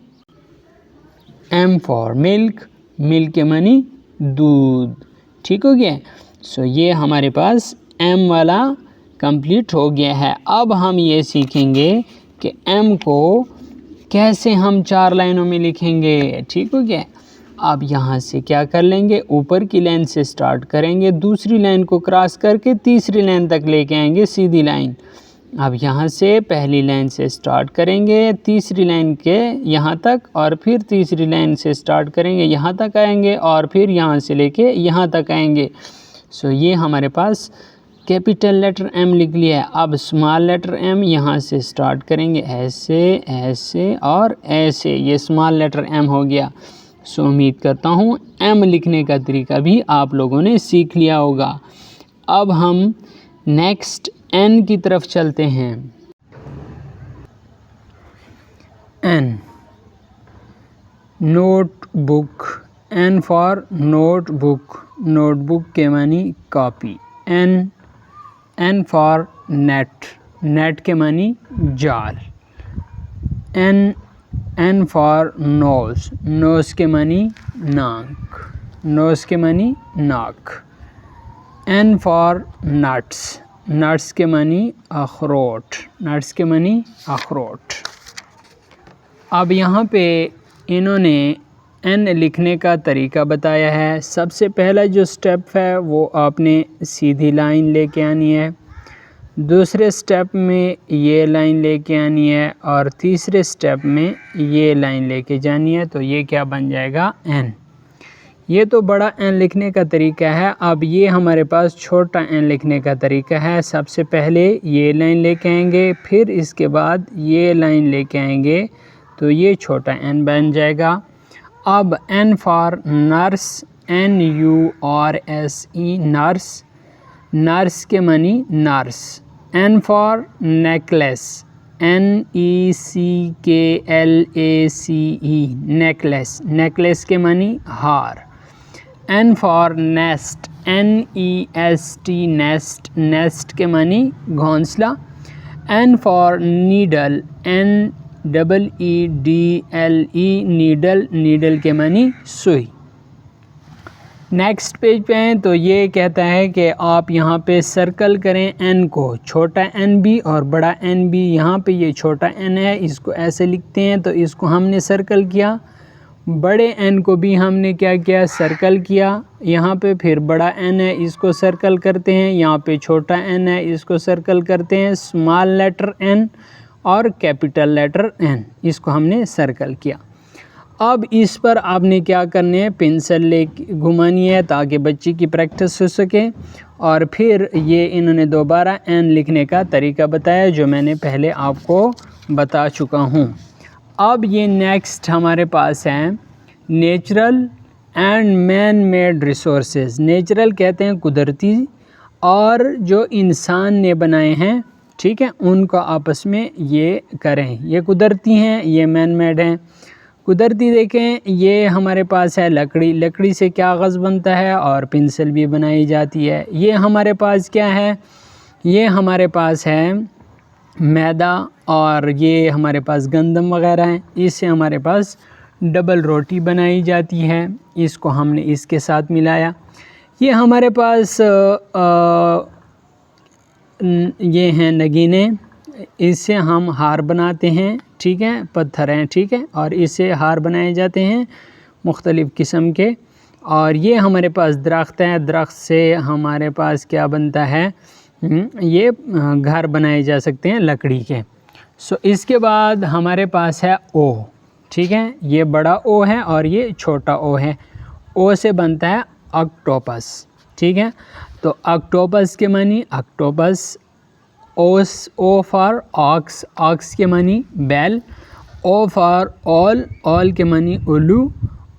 M फॉर मिल्क, मिल्क के मानी दूध। ठीक हो गया। सो ये हमारे पास M वाला कंप्लीट हो गया है। अब हम ये सीखेंगे कि M को कैसे हम 4 लाइनों में लिखेंगे। ठीक हो गया। अब यहाँ से क्या कर लेंगे, ऊपर की लाइन से स्टार्ट करेंगे, दूसरी लाइन को क्रॉस करके तीसरी लाइन तक लेके आएंगे सीधी लाइन। अब यहाँ से पहली लाइन से स्टार्ट करेंगे, तीसरी लाइन के यहाँ तक, और फिर तीसरी लाइन से स्टार्ट करेंगे, यहाँ तक आएंगे, और फिर यहाँ से लेके यहाँ तक आएंगे। सो ये हमारे पास कैपिटल लेटर M लिख लिया है। अब स्मॉल लेटर m यहाँ से स्टार्ट करेंगे, ऐसे ऐसे और ऐसे। ये स्मॉल लेटर M हो गया। सो उम्मीद करता हूँ M लिखने का तरीका भी आप लोगों ने सीख लिया होगा। अब हम नेक्स्ट N की तरफ चलते हैं। N, notebook. N for notebook, notebook के मानी copy. N for net, net के मानी जाल। N फॉर नोज़, नोज़ के मानी नाक, नोज़ के मानी नाक। N फॉर नट्स, नट्स के मानी अखरोट, नट्स के मानी अखरोट। अब यहाँ पे इन्होंने N लिखने का तरीका बताया है। सबसे पहला जो स्टेप है वो आपने सीधी लाइन लेके आनी है, दूसरे स्टेप में ये लाइन लेके आनी है, और तीसरे स्टेप में ये लाइन लेके जानी है। तो ये क्या बन जाएगा, N। ये तो बड़ा N लिखने का तरीका है। अब ये हमारे पास छोटा N लिखने का तरीका है। सबसे पहले ये लाइन लेके आएंगे, फिर इसके बाद ये लाइन लेके आएंगे, तो ये छोटा N बन जाएगा। अब N for nurse, NURSE, nurse, nurse के मानी nurse. N for necklace, NECKLACE, necklace, necklace के मानी हार। N for nest, NEST, nest, nest के मानी घोंसला। N for needle, NEEDLE, needle, needle के मानी सुई। नेक्स्ट पेज पे हैं तो ये कहता है कि आप यहाँ पे सर्कल करें N को, छोटा N भी और बड़ा N भी। यहाँ पे ये छोटा N है, इसको ऐसे लिखते हैं, तो इसको हमने सर्कल किया। बड़े N को भी हमने क्या किया, सर्कल किया। यहाँ पे फिर बड़ा N है, इसको सर्कल करते हैं। यहाँ पे छोटा N है, इसको सर्कल करते हैं। स्मॉल लेटर N और कैपिटल लेटर N, इसको हमने सर्कल किया। अब इस पर आपने क्या करने है, पेंसिल ले घुमानी है ताकि बच्चे की प्रैक्टिस हो सके। और फिर ये इन्होंने दोबारा N लिखने का तरीका बताया जो मैंने पहले आपको बता चुका हूँ। अब ये नेक्स्ट हमारे पास है natural and man made resources. Natural कहते हैं कुदरती, और जो इंसान ने बनाए हैं, ठीक है, उनको आपस में ये करें। ये कुदरती हैं, ये मैन मेड हैं। कुदरती देखें, ये हमारे पास है लकड़ी, लकड़ी से कागज़ बनता है और पेंसिल भी बनाई जाती है। ये हमारे पास क्या है, ये हमारे पास है मैदा, और ये हमारे पास गंदम वगैरह हैं। इससे हमारे पास डबल रोटी बनाई जाती है। इसको हमने इसके साथ मिलाया। ये हमारे पास ये हैं नगीने, इससे हम हार बनाते हैं, ठीक है, पत्थर हैं, ठीक है, और इससे हार बनाए जाते हैं मुख्तलिफ़ किस्म के। और ये हमारे पास दरख्त हैं, दरख्त से हमारे पास क्या बनता है, ये घर बनाए जा सकते हैं लकड़ी के। सो इसके बाद हमारे पास है O, ठीक है, ये बड़ा O है और ये छोटा O है। O से बनता है ऑक्टोपस, ठीक है। तो ऑक्टोपस के मानी octopus. O for ox, ox के मानी बैल। O फॉर ऑल, ऑल के मानी उल्लू।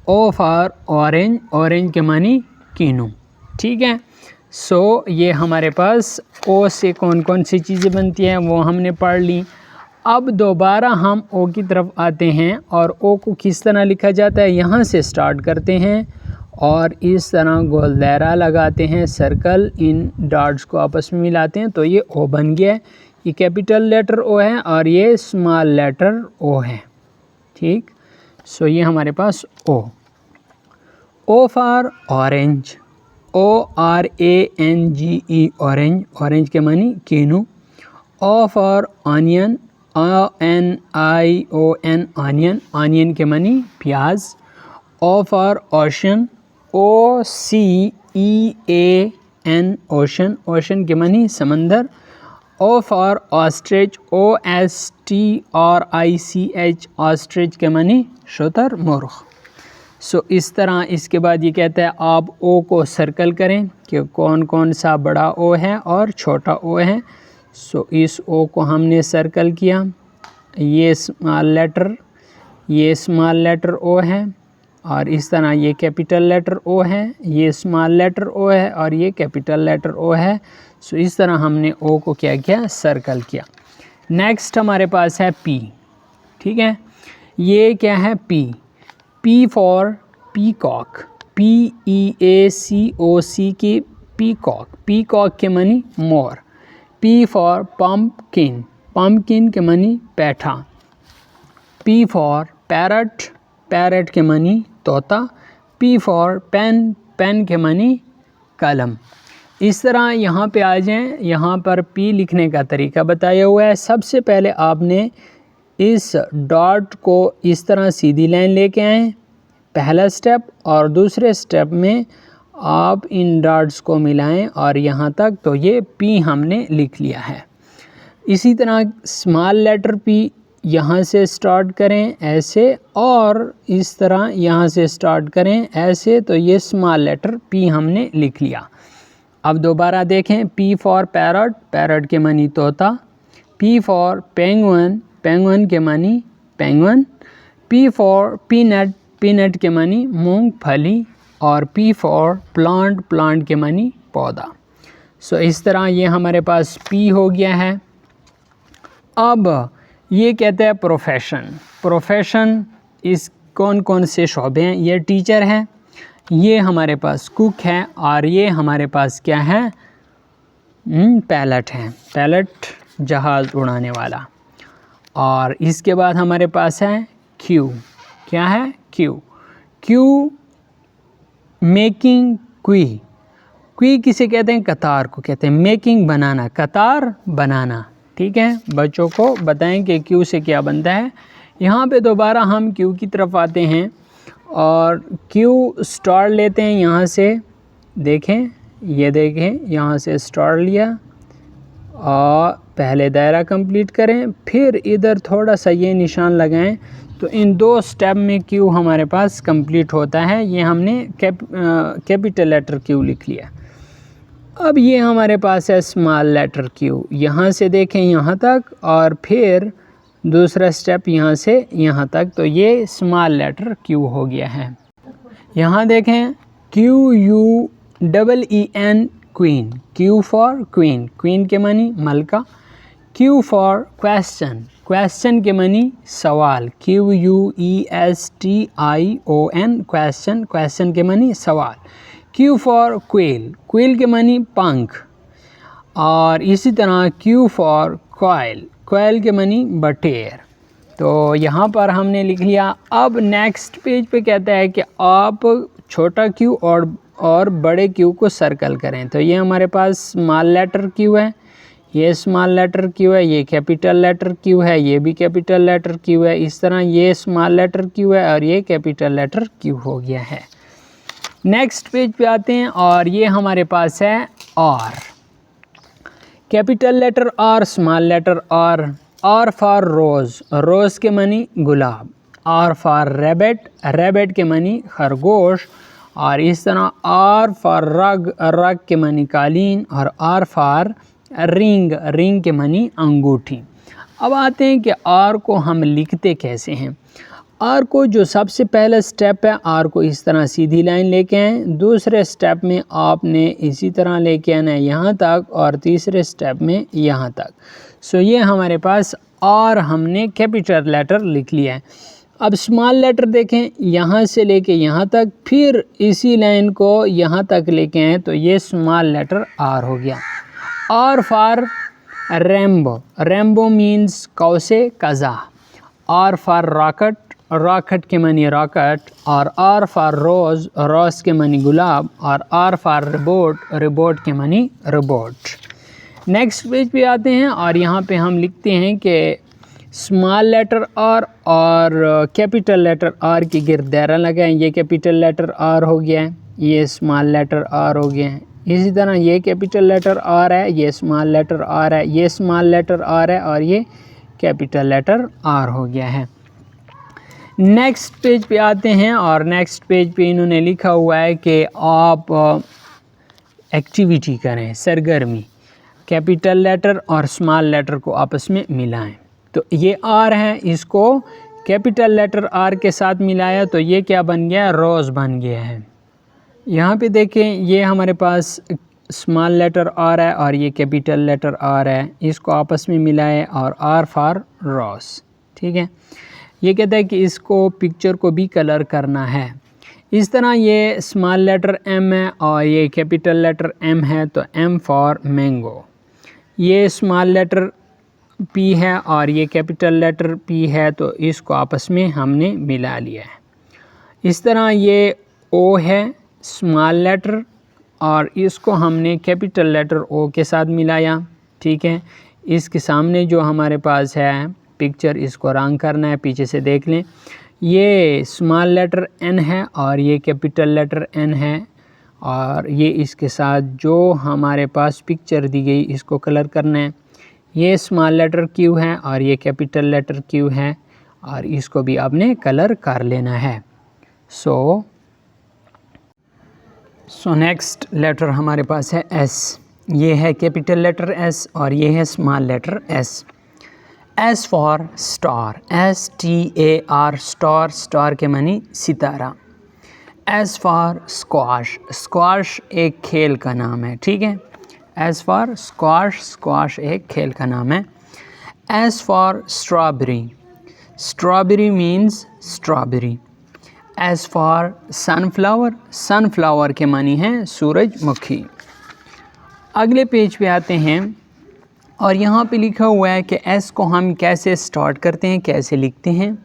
O फॉर ऑरेंज, ऑरेंज के मानी कीनू, ठीक है। सो ये हमारे पास ओ से कौन कौन सी चीज़ें बनती हैं वो हमने पढ़ ली। अब दोबारा हम ओ की तरफ आते हैं और ओ को किस तरह लिखा जाता है, यहाँ से स्टार्ट करते हैं और इस तरह गोल दायरा लगाते हैं, सर्कल, इन डॉट्स को आपस में मिलाते हैं तो ये ओ बन गया है। ये कैपिटल लेटर ओ है और ये स्मॉल लेटर ओ है, ठीक। सो ये हमारे पास O for orange, ORANGE orange, orange के मानी कीनू। O for onion, ONION onion, onion के मानी प्याज। O for ocean, OCEAN ocean, ocean के मानी समंदर। O for ostrich, OSTRICH ostrich के मानी शुतुरमुर्ग। सो इस तरह इसके बाद ये कहता है आप ओ को सर्कल करें कि कौन कौन सा बड़ा ओ है और छोटा ओ है। सो इस ओ को हमने सर्कल किया, ये स्मॉल लेटर ओ है और इस तरह ये कैपिटल लेटर ओ है, ये स्मॉल लेटर ओ है और ये कैपिटल लेटर ओ है। सो इस तरह हमने ओ को क्या किया, सर्कल किया। नेक्स्ट हमारे पास है पी, ठीक है। ये क्या है, पी फॉर पीकॉक, PEACOC की पीकॉक, पीकॉक के मनी मोर। पी फॉर पम्पकिन, पम्पकिन के मनी पैठा। पी फॉर पैरट, पैरट के मनी तोता। पी फॉर पेन, पेन के मनी कलम। इस तरह यहाँ पे आ जाएं, यहाँ पर पी लिखने का तरीका बताया हुआ है। सबसे पहले आपने इस डॉट को इस तरह सीधी लाइन लेके आएँ, पहला स्टेप, और दूसरे स्टेप में आप इन डॉट्स को मिलाएं और यहाँ तक, तो ये पी हमने लिख लिया है। इसी तरह स्मॉल लेटर पी यहाँ से स्टार्ट करें ऐसे और इस तरह यहाँ से स्टार्ट करें ऐसे, तो ये स्मॉल लेटर पी हमने लिख लिया। अब दोबारा देखें, पी फॉर पैरट, पैरट के मानी तोता। पी फॉर पेंगुइन, पेंगुइन के मानी penguin. P for peanut, peanut के मानी मूंगफली। और पी फॉर प्लांट, प्लांट के मानी पौधा। सो इस तरह ये हमारे पास पी हो गया है। अब ये कहते हैं प्रोफेशन, प्रोफेशन इस कौन कौन से शोबे हैं, ये टीचर है, ये हमारे पास कुक है और ये हमारे पास क्या है, पैलेट है, पैलेट जहाज़ उड़ाने वाला। और इसके बाद हमारे पास है क्यू, क्या है, क्यू। क्यू मेकिंग क्वी, क्वी किसे कहते हैं, कतार को कहते हैं। मेकिंग बनाना, कतार बनाना, ठीक है। बच्चों को बताएं कि क्यू से क्या बनता है। यहाँ पे दोबारा हम क्यू की तरफ आते हैं और क्यू स्टार लेते हैं यहाँ से, देखें, ये देखें, यहाँ से स्टार लिया और पहले दायरा कंप्लीट करें, फिर इधर थोड़ा सा ये निशान लगाएं, तो इन दो स्टेप में क्यू हमारे पास कंप्लीट होता है। ये हमने कैपिटल लेटर क्यू लिख लिया। अब ये हमारे पास है स्मॉल लेटर क्यू, यहाँ से देखें यहाँ तक और फिर दूसरा स्टेप यहाँ से यहाँ तक, तो ये स्मॉल लेटर क्यू हो गया है। यहाँ देखें, QUEEN queen, Q for queen, queen के मानी मलका। क्यू फॉर क्वेश्चन, क्वेश्चन के मानी सवाल, QUESTION क्वेश्चन, क्वेश्चन के मानी सवाल। क्यू फॉर क्वेल, क्वेल के मानी पंख। और इसी तरह क्यू फॉर कॉयल, कॉयल के मानी बटेर। तो यहाँ पर हमने लिख लिया। अब नेक्स्ट पेज पे कहता है कि आप छोटा क्यू और बड़े क्यू को सर्कल करें। तो ये हमारे पास स्मॉल लेटर क्यू है, ये स्मॉल लेटर क्यू है, ये कैपिटल लेटर क्यू है, ये भी कैपिटल लेटर क्यू है। इस तरह ये स्मॉल लेटर क्यू है और ये कैपिटल लेटर क्यू हो गया है। नेक्स्ट पेज पे आते हैं और ये हमारे पास है R, capital letter R, small letter R. R for rose, rose के मानी गुलाब। आर फॉर रैबिट, रैबिट के मानी खरगोश। और इस तरह आर फॉर रग, रग के मानी कालीन। और आर फॉर रिंग, रिंग के मानी अंगूठी। अब आते हैं कि आर को हम लिखते कैसे हैं। आर को जो सबसे पहला स्टेप है, आर को इस तरह सीधी लाइन लेके आए, दूसरे स्टेप में आपने इसी तरह लेके आना है यहाँ तक, और तीसरे स्टेप में यहाँ तक। सो ये हमारे पास आर हमने कैपिटल लेटर लिख लिया है। अब स्मॉल लेटर देखें, यहाँ से लेके यहाँ तक, फिर इसी लाइन को यहाँ तक लेके आए, तो ये स्मॉल लेटर आर हो गया। R for rainbow, rainbow means कौसे कज़ा। आर फॉर रॉकेट, रॉकेट के मानी रॉकेट, और आर फॉर रोज़, रोज़ के मानी गुलाब, और आर फॉर रिबोट, रिबोट के मानी रिबोट। नेक्स्ट पेज पे आते हैं और यहाँ पे हम लिखते हैं कि स्मॉल लेटर आर और कैपिटल लेटर आर की गिरदारा लगाएं। ये कैपिटल लेटर आर हो गया है, ये स्मॉल लेटर आर हो गया है। इसी तरह ये कैपिटल लेटर आर है, ये स्मॉल लेटर आर है, ये स्मॉल लेटर आर है, और ये कैपिटल लेटर आर हो गया है। नेक्स्ट पेज पे आते हैं और नेक्स्ट पेज पे इन्होंने लिखा हुआ है कि आप एक्टिविटी करें, सरगर्मी। कैपिटल लेटर और स्मॉल लेटर को आपस में मिलाएं। तो ये आर है, इसको कैपिटल लेटर आर के साथ मिलाया तो ये क्या बन गया, रोज़ बन गया है। यहाँ पे देखें, ये हमारे पास स्मॉल लेटर आर है और ये कैपिटल लेटर आर है, इसको आपस में मिलाए और आर फॉर रोज़। ठीक है, ये कहता है कि इसको पिक्चर को भी कलर करना है। इस तरह ये स्मॉल लेटर एम है और ये कैपिटल लेटर एम है, तो एम फॉर मैंगो। ये स्मॉल लेटर पी है और ये कैपिटल लेटर पी है, तो इसको आपस में हमने मिला लिया है। इस तरह ये ओ है स्मॉल लेटर और इसको हमने कैपिटल लेटर ओ के साथ मिलाया। ठीक है, इसके सामने जो हमारे पास है पिक्चर, इसको रंग करना है, पीछे से देख लें। ये स्मॉल लेटर एन है और ये कैपिटल लेटर एन है, और ये इसके साथ जो हमारे पास पिक्चर दी गई इसको कलर करना है। ये स्मॉल लेटर क्यू है और ये कैपिटल लेटर क्यू है, और इसको भी आपने कलर कर लेना है। सो नेक्स्ट लेटर हमारे पास है एस। ये है कैपिटल लेटर एस और ये है small letter S. S for star, STAR, star, star के मानी सितारा। एस फॉर स्क्वाश, स्क्वाश एक खेल का नाम है। ठीक है, एस फॉर स्क्वाश, स्क्वाश एक खेल का नाम है। S for strawberry, strawberry means strawberry. S for sunflower, sunflower के मानी है सूरजमुखी। अगले पेज पे आते हैं और यहाँ पे लिखा हुआ है कि एस को हम कैसे स्टार्ट करते हैं, कैसे लिखते हैं।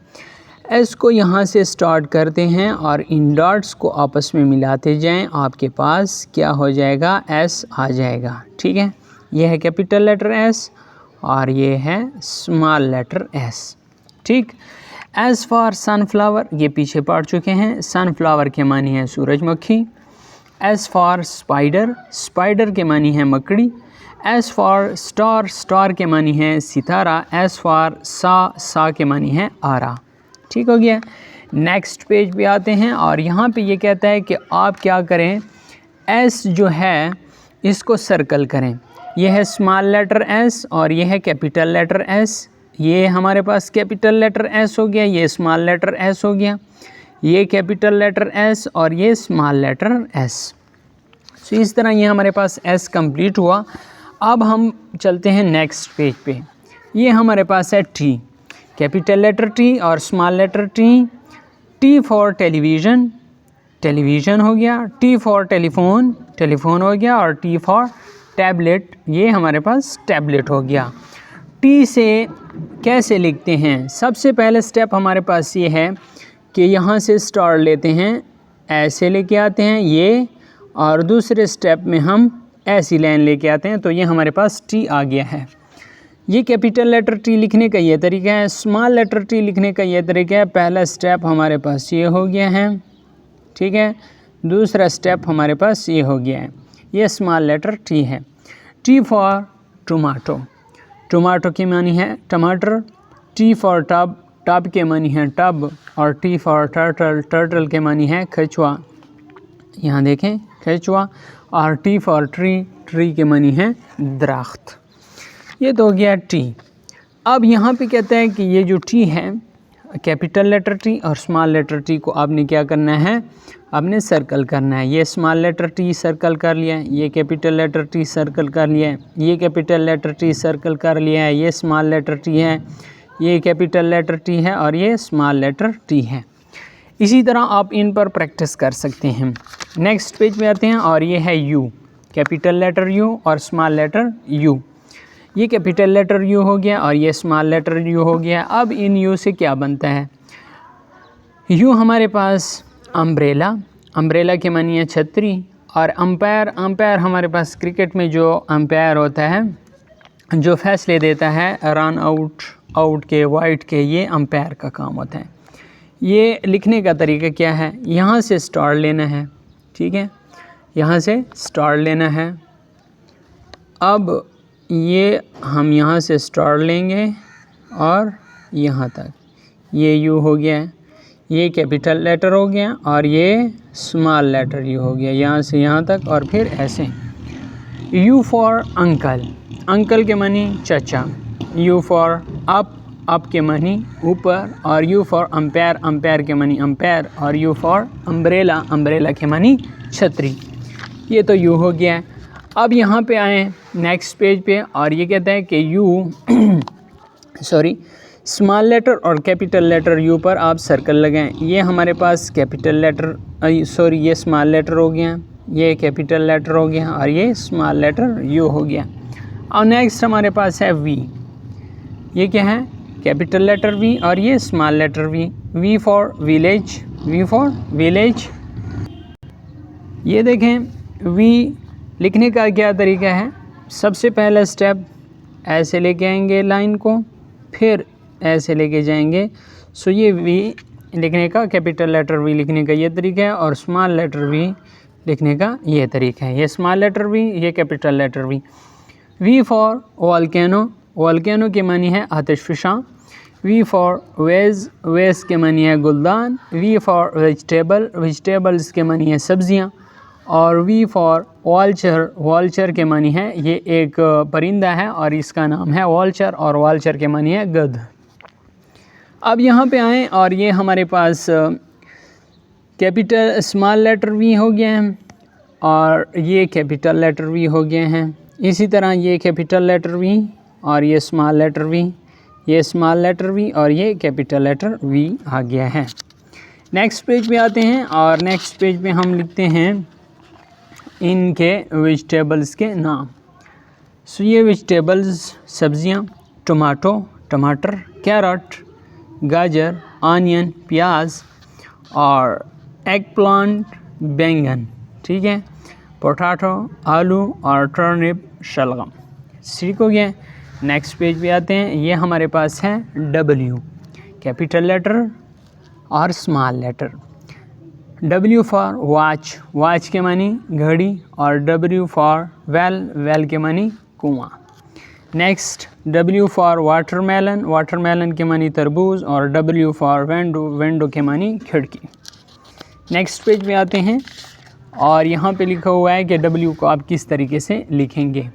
एस को यहाँ से स्टार्ट करते हैं और इन डॉट्स को आपस में मिलाते जाएं, आपके पास क्या हो जाएगा, एस आ जाएगा। ठीक है, ये है कैपिटल लेटर एस और ये है स्मॉल लेटर एस। ठीक, एस फॉर सनफ्लावर, ये पीछे पढ़ चुके हैं, सनफ्लावर के मानी है सूरजमुखी। एस फॉर स्पाइडर, स्पाइडर के मानी है मकड़ी। एस फॉर स्टार, स्टार के मानी है सितारा। एस फॉर सा के मानी है आरा। ठीक हो गया। नेक्स्ट पेज पे आते हैं और यहाँ पे ये कहता है कि आप क्या करें, एस जो है इसको सर्कल करें। ये है स्मॉल लेटर एस और ये है कैपिटल लेटर एस। ये हमारे पास कैपिटल लेटर एस हो गया, ये स्मॉल लेटर एस हो गया, ये कैपिटल लेटर एस और ये स्मॉल लेटर एस। सो इस तरह ये हमारे पास एस कंप्लीट हुआ। अब हम चलते हैं नेक्स्ट पेज पे। ये हमारे पास है टी, कैपिटल लेटर टी और small letter T. T for television, television हो गया। टी फॉर टेलीफोन, टेलीफोन हो गया। और टी फॉर टैबलेट, ये हमारे पास टैबलेट हो गया। टी से कैसे लिखते हैं, सबसे पहले स्टेप हमारे पास ये है कि यहाँ से स्टार लेते हैं, ऐसे लेके आते हैं ये, और दूसरे स्टेप में हम ऐसी लाइन लेके आते हैं, तो ये हमारे पास टी आ गया है। ये कैपिटल लेटर टी लिखने का ये तरीका है, स्मॉल लेटर टी लिखने का ये तरीका है। पहला स्टेप हमारे पास ये हो गया है, ठीक है। दूसरा स्टेप हमारे पास ये हो गया है, ये स्मॉल लेटर टी है। टी फॉर टोमाटो, टोमाटो की मानी है टमाटर। टी फॉर टब, टब के मानी है टब। और टी फॉर टर्टल, टर्टल के मानी है कछुआ, यहाँ देखें कछुआ। और टी फॉर ट्री, ट्री के मानी है दरख्त। ये तो हो गया टी। अब यहाँ पे कहता है कि ये जो टी है, कैपिटल लेटर टी और स्मॉल लेटर टी को आपने क्या करना है, आपने सर्कल करना है। ये स्मॉल लेटर टी सर्कल कर लिया है, ये कैपिटल लेटर टी सर्कल कर लिया है, ये कैपिटल लेटर टी सर्कल कर लिया है, ये स्मॉल लेटर टी है, ये कैपिटल लेटर टी है और ये स्मॉल लेटर टी है। इसी तरह आप इन पर प्रैक्टिस कर सकते हैं। नेक्स्ट पेज पे आते हैं और ये है यू, कैपिटल लेटर यू और स्मॉल लेटर यू। ये कैपिटल लेटर यू हो गया और ये स्मॉल लेटर यू हो गया। अब इन यू से क्या बनता है, यू हमारे पास अम्ब्रेला, अम्ब्रेला के मानी है छतरी, और अंपायर, अंपायर हमारे पास क्रिकेट में जो अंपायर होता है जो फैसले देता है रन आउट, आउट के, वाइड के, ये अंपायर का काम होता है। ये लिखने का तरीका क्या है, यहाँ से स्टार लेना है, ठीक है, यहाँ से स्टार लेना है। अब ये हम यहाँ से स्टार लेंगे और यहाँ तक, ये यू हो गया, ये कैपिटल लेटर हो गया और ये स्मॉल लेटर यू हो गया, यहाँ से यहाँ तक और फिर ऐसे। यू फॉर अंकल, अंकल के मानी चाचा, यू फॉर अप, अप के मानी ऊपर, और यू फॉर अंपायर, अंपायर के मानी अंपायर, और यू फॉर अम्ब्रेला, अम्ब्रेला के मानी छतरी। ये तो यू हो गया। अब यहाँ पे आए नेक्स्ट पेज पे और ये कहता है कि यू सॉरी स्मॉल लेटर और कैपिटल लेटर यू पर आप सर्कल लगाएं। ये हमारे पास कैपिटल लेटर, सॉरी ये स्मॉल लेटर हो गया, ये कैपिटल लेटर हो गया और ये स्मॉल लेटर यू हो गया। और नेक्स्ट हमारे पास है वी, ये क्या है, कैपिटल लेटर वी और ये small letter V. V for village, V for village. ये देखें वी लिखने का क्या तरीका है, सबसे पहला स्टेप ऐसे लेके आएंगे लाइन को, फिर ऐसे लेके जाएंगे। सो ये वी लिखने का, कैपिटल लेटर वी लिखने का ये तरीका है और स्मॉल लेटर वी लिखने का ये तरीका है। ये स्मॉल लेटर वी, ये capital letter V. V for volcano, volcano के मानी है आतिशफशां। वी फॉर वेज, वेज के मानी है गुलदान। वी फॉर वेजिटेबल, वेजिटेबल्स के मानी है सब्जियां। और वी फॉर वॉल्चर, वॉल्चर के मानी है ये एक परिंदा है और इसका नाम है वॉल्चर, और वॉल्चर के मानी है गध। अब यहाँ पे आएँ और ये हमारे पास कैपिटल स्मॉल लेटर वी हो गए हैं और ये कैपिटल लेटर वी हो गए हैं। इसी तरह ये कैपिटल लेटर वी और ये स्मॉल लेटर वी, ये स्मॉल लेटर वी और ये कैपिटल लेटर वी आ गया है। नेक्स्ट पेज पे आते हैं और नेक्स्ट पेज पे हम लिखते हैं इनके वेजिटेबल्स के नाम। सो ये वेजिटेबल्स सब्जियां, टमाटो, टमाटर, कैरट, गाजर, ऑनियन, प्याज, और एग प्लांट, बैंगन, ठीक है, पोटैटो, आलू, और टर्निप, शलगम। ठीक हो गया। नेक्स्ट पेज पे आते हैं, ये हमारे पास है डब्ल्यू, कैपिटल लेटर और small letter. W for watch, watch के मानी घड़ी, और W फॉर वेल, वेल के मानी कुआं। Next W for watermelon, watermelon के मानी तरबूज, और W फॉर विंडो, विंडो के मानी खिड़की। नेक्स्ट पेज पे आते हैं और यहाँ पे लिखा हुआ है कि W को आप किस तरीके से लिखेंगे।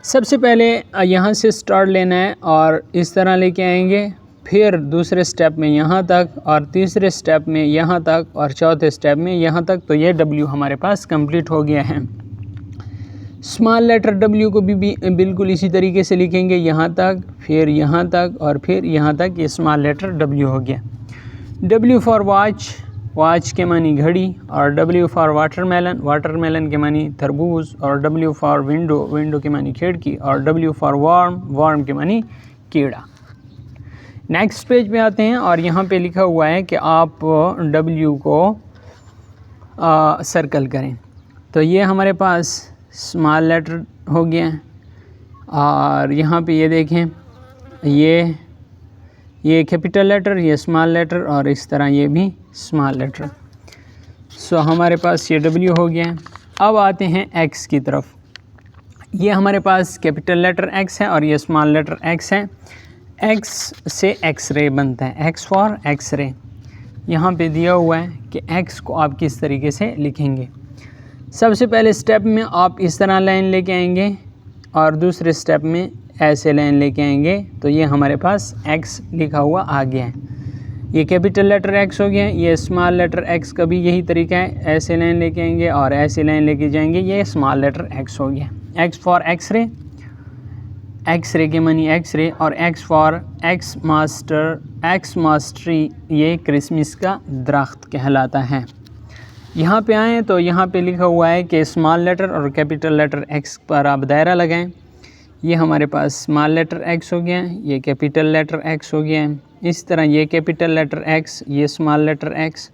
सबसे पहले यहाँ से स्टार्ट लेना है और इस तरह लेके आएंगे, फिर दूसरे स्टेप में यहाँ तक, और तीसरे स्टेप में यहाँ तक, और चौथे स्टेप में यहाँ तक। तो ये W हमारे पास कंप्लीट हो गया है। स्मॉल लेटर W को भी बिल्कुल इसी तरीके से लिखेंगे, यहाँ तक, फिर यहाँ तक, और फिर यहाँ तक। ये स्मॉल लेटर W हो गया। W फॉर वॉच, वॉच के मानी घड़ी, और W फॉर वाटरमेलन, वाटरमेलन के मानी तरबूज, और W फॉर विंडो, विंडो के मानी खिड़की, और W फॉर वार्म, वार्म के मानी कीड़ा। नेक्स्ट पेज पे आते हैं और यहाँ पे लिखा हुआ है कि आप W को सर्कल करें। तो ये हमारे पास स्मॉल लेटर हो गया है, और यहाँ पे ये देखें, ये कैपिटल लेटर, ये स्मॉल लेटर, और इस तरह ये भी स्मॉल लेटर। सो हमारे पास ये W हो गया है। अब आते हैं X की तरफ। ये हमारे पास कैपिटल लेटर X है और ये स्मॉल लेटर X है। X से एक्सरे बनता है, X फॉर एक्सरे। यहाँ पे दिया हुआ है कि X को आप किस तरीके से लिखेंगे। सबसे पहले स्टेप में आप इस तरह लाइन लेके आएंगे और दूसरे स्टेप में ऐसे लाइन लेके आएंगे। तो ये हमारे पास X लिखा हुआ आ गया है। ये कैपिटल लेटर एक्स हो गया, ये स्मॉल लेटर एक्स का भी यही तरीका है, ऐसे लाइन लेके आएंगे और ऐसे लाइन लेके जाएंगे, ये स्मॉल लेटर एक्स हो गया। एक्स फॉर एक्सरे, एक्सरे के मनी एक्सरे, और x for x master, x mastery, ये क्रिसमस का दरख्त कहलाता है। यहाँ पे आएँ तो यहाँ पे लिखा हुआ है कि स्मॉल लेटर और कैपिटल लेटर एक्स पर आप दायरा लगाएं। ये हमारे पास स्मॉल लेटर एक्स हो गया, ये कैपिटल लेटर एक्स हो गया। इस तरह ये कैपिटल लेटर एक्स, ये स्मॉल लेटर एक्स,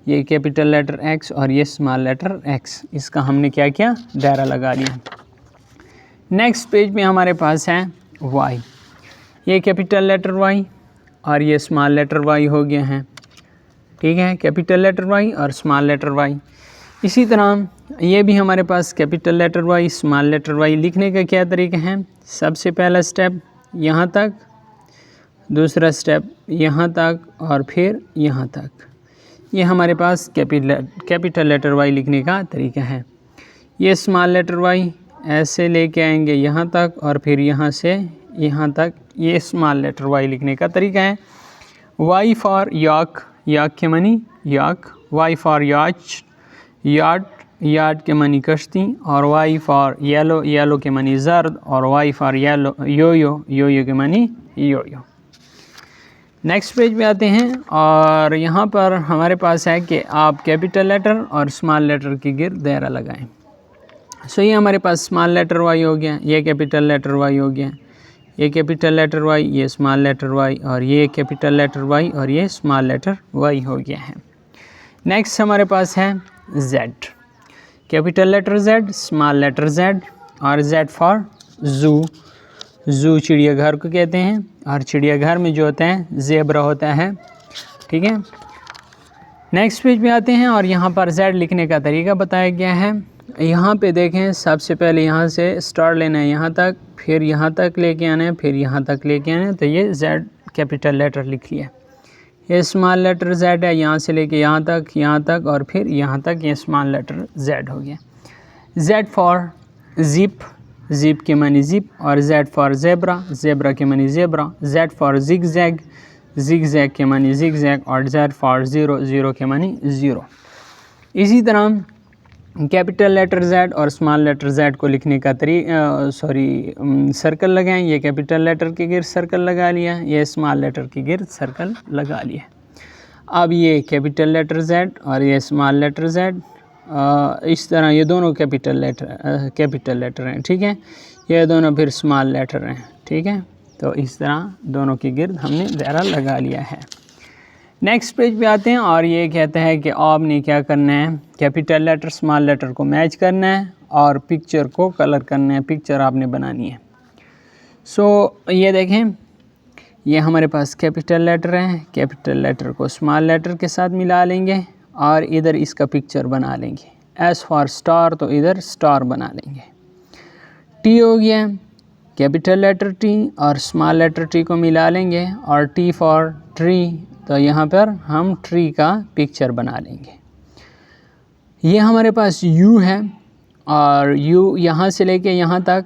ये कैपिटल लेटर एक्स और ये स्मॉल लेटर एक्स, इसका हमने क्या किया, दायरा लगा लिया। नेक्स्ट पेज में हमारे पास है वाई, ये कैपिटल लेटर वाई और ये स्मॉल लेटर वाई हो गया है, ठीक है, कैपिटल लेटर वाई और स्मॉल लेटर वाई। इसी तरह ये भी हमारे पास capital letter Y, small letter Y. लिखने का क्या तरीका है, सबसे पहला स्टेप यहाँ तक, दूसरा स्टेप यहाँ तक और फिर यहाँ तक। ये हमारे पास कैपिटल लेटर वाई लिखने का तरीका है। ये स्मॉल लेटर वाई ऐसे लेके आएंगे यहाँ तक और फिर यहाँ से यहाँ तक, ये स्मॉल लेटर वाई लिखने का तरीका है। वाई फॉर याक, याक के मनी yak, Y for yacht, yacht, yacht के मनी कश्ती, और वाई फॉर येलो, येलो के मनी जर्द, और Y for yellow yoyo, yoyo के मनी योयो। नेक्स्ट पेज पे आते हैं और यहाँ पर हमारे पास है कि आप कैपिटल लेटर और स्मॉल लेटर के गिर्द दायरा लगाएं। सो ये हमारे पास स्मॉल लेटर वाई हो गया, ये कैपिटल लेटर वाई हो गया, ये कैपिटल लेटर वाई, ये स्मॉल लेटर वाई, और ये कैपिटल लेटर वाई और ये स्मॉल लेटर वाई हो गया है। नेक्स्ट हमारे पास है Z, capital letter Z, small letter Z, और जेड फॉर जू, जू चिड़ियाघर को कहते हैं, और चिड़ियाघर में जो होता है ज़ेब्रा होता है, ठीक है। नेक्स्ट पेज पे आते हैं और यहाँ पर जेड लिखने का तरीका बताया गया है। यहाँ पे देखें, सबसे पहले यहाँ से स्टार लेना है यहाँ तक, फिर यहाँ तक लेके आना है, फिर यहाँ तक लेके आना है, तो ये जेड कैपिटल लेटर लिख लिया। ये स्मॉल लेटर जेड है, यहाँ से लेके यहाँ तक और फिर यहाँ तक, ये स्मॉल लेटर जेड हो गया। जेड फॉर जिप, जिप के मनी जिप, और जेड फॉर ज़ेब्रा, ज़ेब्रा के मनी zebra, Z for zig zag, zig zag के मनी जिग जैग, और जेड फॉर ज़ीरो, ज़ीरो के मनी ज़ीरो। इसी तरह कैपिटल लेटर जेड और स्मॉल लेटर जेड को लिखने का सर्कल लगाएं। ये कैपिटल लेटर के गिर्द सर्कल लगा लिया, ये स्मॉल लेटर के गिर्द सर्कल लगा लिया। अब ये कैपिटल लेटर जेड और ये स्मॉल लेटर जेड, इस तरह ये दोनों कैपिटल लेटर हैं, ठीक है, ये दोनों फिर स्मॉल लेटर हैं, ठीक है। तो इस तरह दोनों के गिर्द हमने दायरा लगा लिया है। नेक्स्ट पेज पे आते हैं और ये कहता है कि आपने क्या करना है, कैपिटल लेटर स्मॉल लेटर को मैच करना है और पिक्चर को कलर करना है, पिक्चर आपने बनानी है। सो ये देखें, ये हमारे पास कैपिटल लेटर है, कैपिटल लेटर को स्मॉल लेटर के साथ मिला लेंगे और इधर इसका पिक्चर बना लेंगे। एस फॉर स्टार, तो इधर स्टार बना लेंगे। टी हो गया, कैपिटल लेटर टी और स्मॉल लेटर टी को मिला लेंगे, और टी फॉर ट्री, तो यहाँ पर हम ट्री का पिक्चर बना लेंगे। ये हमारे पास यू है और यू यहाँ से लेके यहाँ तक,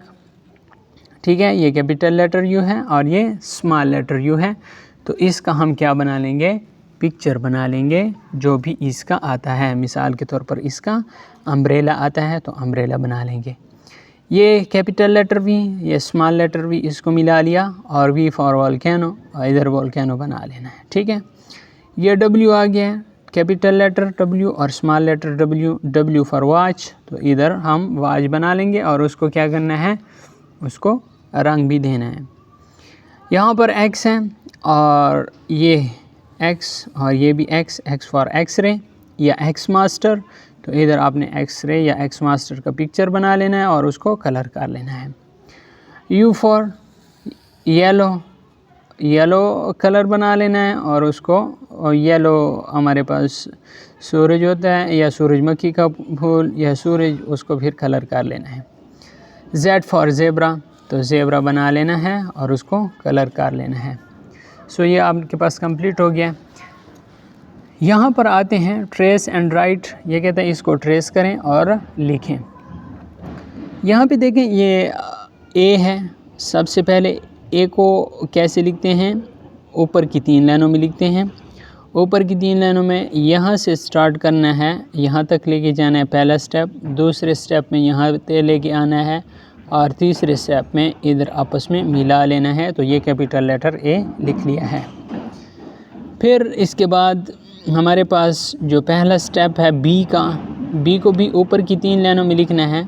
ठीक है, ये कैपिटल लेटर यू है और ये स्मॉल लेटर यू है। तो इसका हम क्या बना लेंगे, पिक्चर बना लेंगे जो भी इसका आता है। मिसाल के तौर पर इसका अम्ब्रेला आता है तो अम्ब्रेला बना लेंगे। ये कैपिटल लेटर वी, ये स्मॉल लेटर वी, इसको मिला लिया, और वी फॉर वोल्केनो, और इधर वोल्केनो बना लेना है, ठीक है। ये डब्ल्यू आ गया, कैपिटल लेटर डब्ल्यू और small letter W, W for watch, तो इधर हम वॉच बना लेंगे और उसको क्या करना है, उसको रंग भी देना है। यहाँ पर एक्स है और ये एक्स और ये भी एक्स, एक्स फॉर एक्सरे या एक्स मास्टर, तो इधर आपने एक्सरे या एक्स मास्टर का पिक्चर बना लेना है और उसको कलर कर लेना है। You for yellow, yellow colour बना लेना है और उसको येलो, हमारे पास सूरज होता है या सूरजमुखी का फूल या सूरज, उसको फिर कलर कर लेना है। जेड फॉर ज़ेब्रा, तो ज़ेब्रा बना लेना है और उसको कलर कर लेना है। सो ये आपके पास कंप्लीट हो गया। यहाँ पर आते हैं ट्रेस एंड राइट, ये कहते हैं इसको ट्रेस करें और लिखें। यहाँ पे देखें, ये ए है, सबसे पहले ए को कैसे लिखते हैं, ऊपर की 3 लाइनों में लिखते हैं, ऊपर की 3 लाइनों में यहाँ से स्टार्ट करना है, यहाँ तक लेके जाना है पहला स्टेप, दूसरे स्टेप में यहाँ पे लेके आना है और तीसरे स्टेप में इधर आपस में मिला लेना है। तो ये कैपिटल लेटर ए लिख लिया है। फिर इसके बाद हमारे पास जो पहला स्टेप है बी का, बी को भी ऊपर की 3 लाइनों में लिखना है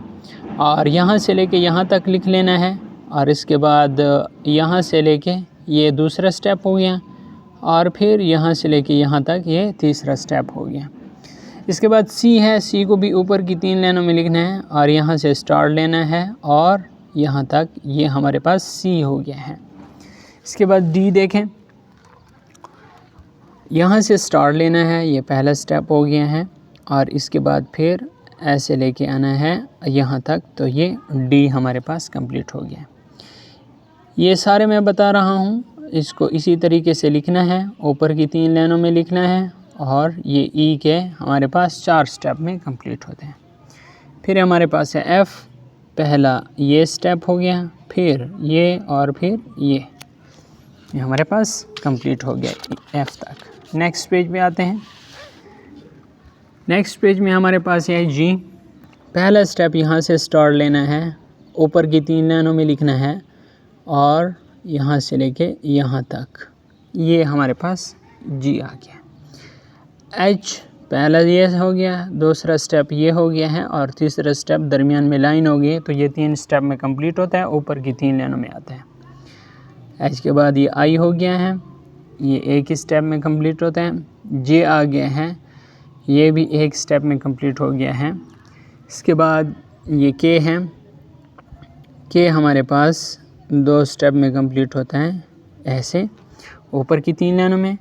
और यहाँ से लेके यहाँ तक लिख लेना है और इसके बाद यहाँ से लेके ये दूसरा स्टेप हो गया और फिर यहाँ से लेके यहाँ तक ये तीसरा स्टेप हो गया। इसके बाद सी है, सी को भी ऊपर की 3 लाइनों में लिखना है और यहाँ से स्टार्ट लेना है और यहाँ तक ये हमारे पास सी हो गया है। इसके बाद डी देखें, यहाँ से स्टार्ट लेना है, ये पहला स्टेप हो गया है और इसके बाद फिर ऐसे लेके आना है यहाँ तक, तो ये डी हमारे पास कंप्लीट हो गया। ये सारे मैं बता रहा हूँ, इसको इसी तरीके से लिखना है, ऊपर की 3 लाइनों में लिखना है और ये ई के हमारे पास 4 स्टेप में कंप्लीट होते हैं। फिर हमारे पास है एफ़, पहला ये स्टेप हो गया, फिर ये और फिर ये हमारे पास कंप्लीट हो गया एफ़ तक। नेक्स्ट पेज पे आते हैं। नेक्स्ट पेज में हमारे पास है जी, पहला स्टेप यहाँ से स्टार्ट लेना है, ऊपर की 3 लाइनों में लिखना है और यहाँ से लेके यहाँ तक, ये हमारे पास जी आ गया। एच, पहला ये हो गया, दूसरा स्टेप ये हो गया है और तीसरा स्टेप दरमियान में लाइन हो गई, तो ये 3 स्टेप में कंप्लीट होता है, ऊपर की 3 लाइनों में आता है। एच के बाद ये आई हो गया है, ये एक स्टेप में कंप्लीट होता है। जे आ गया है, ये भी एक स्टेप में कंप्लीट हो गया है। इसके बाद ये के है, के हमारे पास 2 स्टेप में कंप्लीट होता है, ऐसे ऊपर की 3 लाइनों में।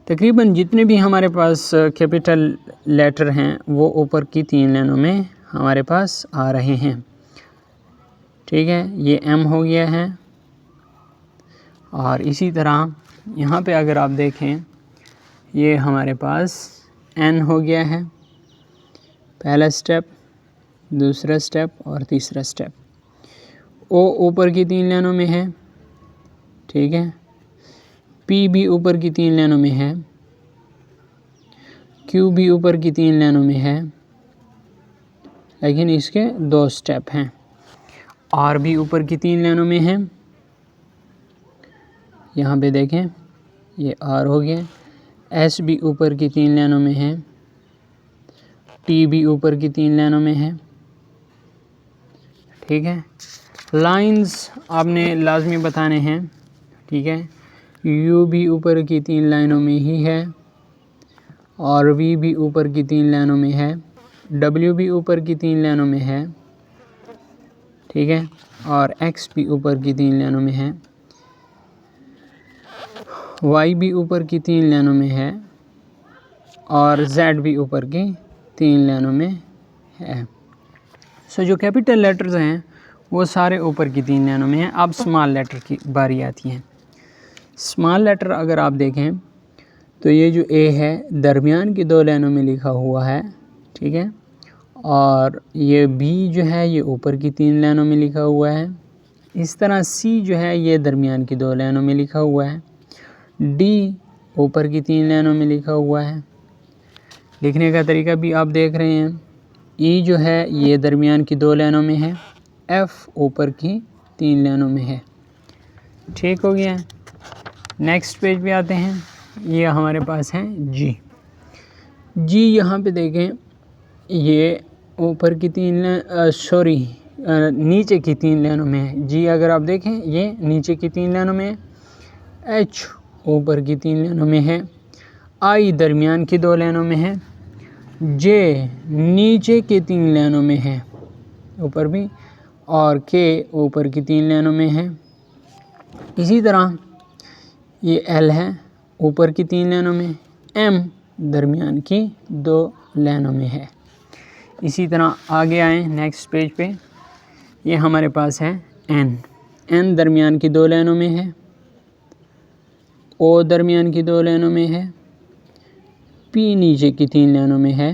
तकरीबन जितने भी हमारे पास कैपिटल लेटर हैं वो ऊपर की 3 लाइनों में हमारे पास आ रहे हैं। ठीक है, ये एम हो गया है और इसी तरह यहाँ पे अगर आप देखें, ये हमारे पास एन हो गया है, पहला स्टेप, दूसरा स्टेप और तीसरा स्टेप। ओ ऊपर की 3 लाइनों में है, ठीक है। पी भी ऊपर की 3 लाइनों में है, क्यू भी ऊपर की 3 लाइनों में है, लेकिन इसके 2 स्टेप हैं। आर भी ऊपर की 3 लाइनों में है, यहाँ पे देखें ये आर हो गया। एस भी ऊपर की 3 लाइनों में है, टी भी ऊपर की 3 लाइनों में है, ठीक है। लाइंस आपने लाजमी बताने हैं, ठीक है। यू भी ऊपर की 3 लाइनों में ही है और वी भी ऊपर की 3 लाइनों में है, डब्ल्यू भी ऊपर की 3 लाइनों में है, ठीक है, और एक्स भी ऊपर की 3 लाइनों में है, वाई भी ऊपर की 3 लाइनों में है और जेड भी ऊपर की 3 लाइनों में है। सो जो कैपिटल लेटर्स हैं वो सारे ऊपर की 3 लाइनों में हैं। अब स्मॉल लेटर की बारी आती है। स्मॉल लेटर अगर आप देखें तो ये जो ए है दरमियान की 2 लाइनों में लिखा हुआ है, ठीक है, और ये बी जो है ये ऊपर की 3 लाइनों में लिखा हुआ है। इस तरह सी जो है ये दरमियान की 2 लाइनों में लिखा हुआ है। डी ऊपर की 3 लाइनों में लिखा हुआ है। लिखने का तरीका भी आप देख रहे हैं। ई जो है ये दरमियान की 2 लाइनों में है, एफ़ ऊपर की 3 लाइनों में है। ठीक हो गया। नेक्स्ट पेज पे आते हैं। ये हमारे पास है जी। जी यहाँ पे देखें ये ऊपर की 3 नीचे की 3 लाइनों में है। जी अगर आप देखें ये नीचे की 3 लाइनों में है। एच ऊपर की 3 लाइनों में है। आई दरमियान की 2 लाइनों में है। जे नीचे की 3 लाइनों में है ऊपर भी, और के ऊपर की 3 लाइनों में है। इसी तरह ये एल है ऊपर की 3 लाइनों में, एम दरमियान की 2 लाइनों में है। इसी तरह आगे आए नेक्स्ट पेज पे, ये हमारे पास है एन। एन दरमियान की 2 लाइनों में है। ओ दरमियान की 2 लाइनों में है। पी नीचे की 3 लाइनों में है।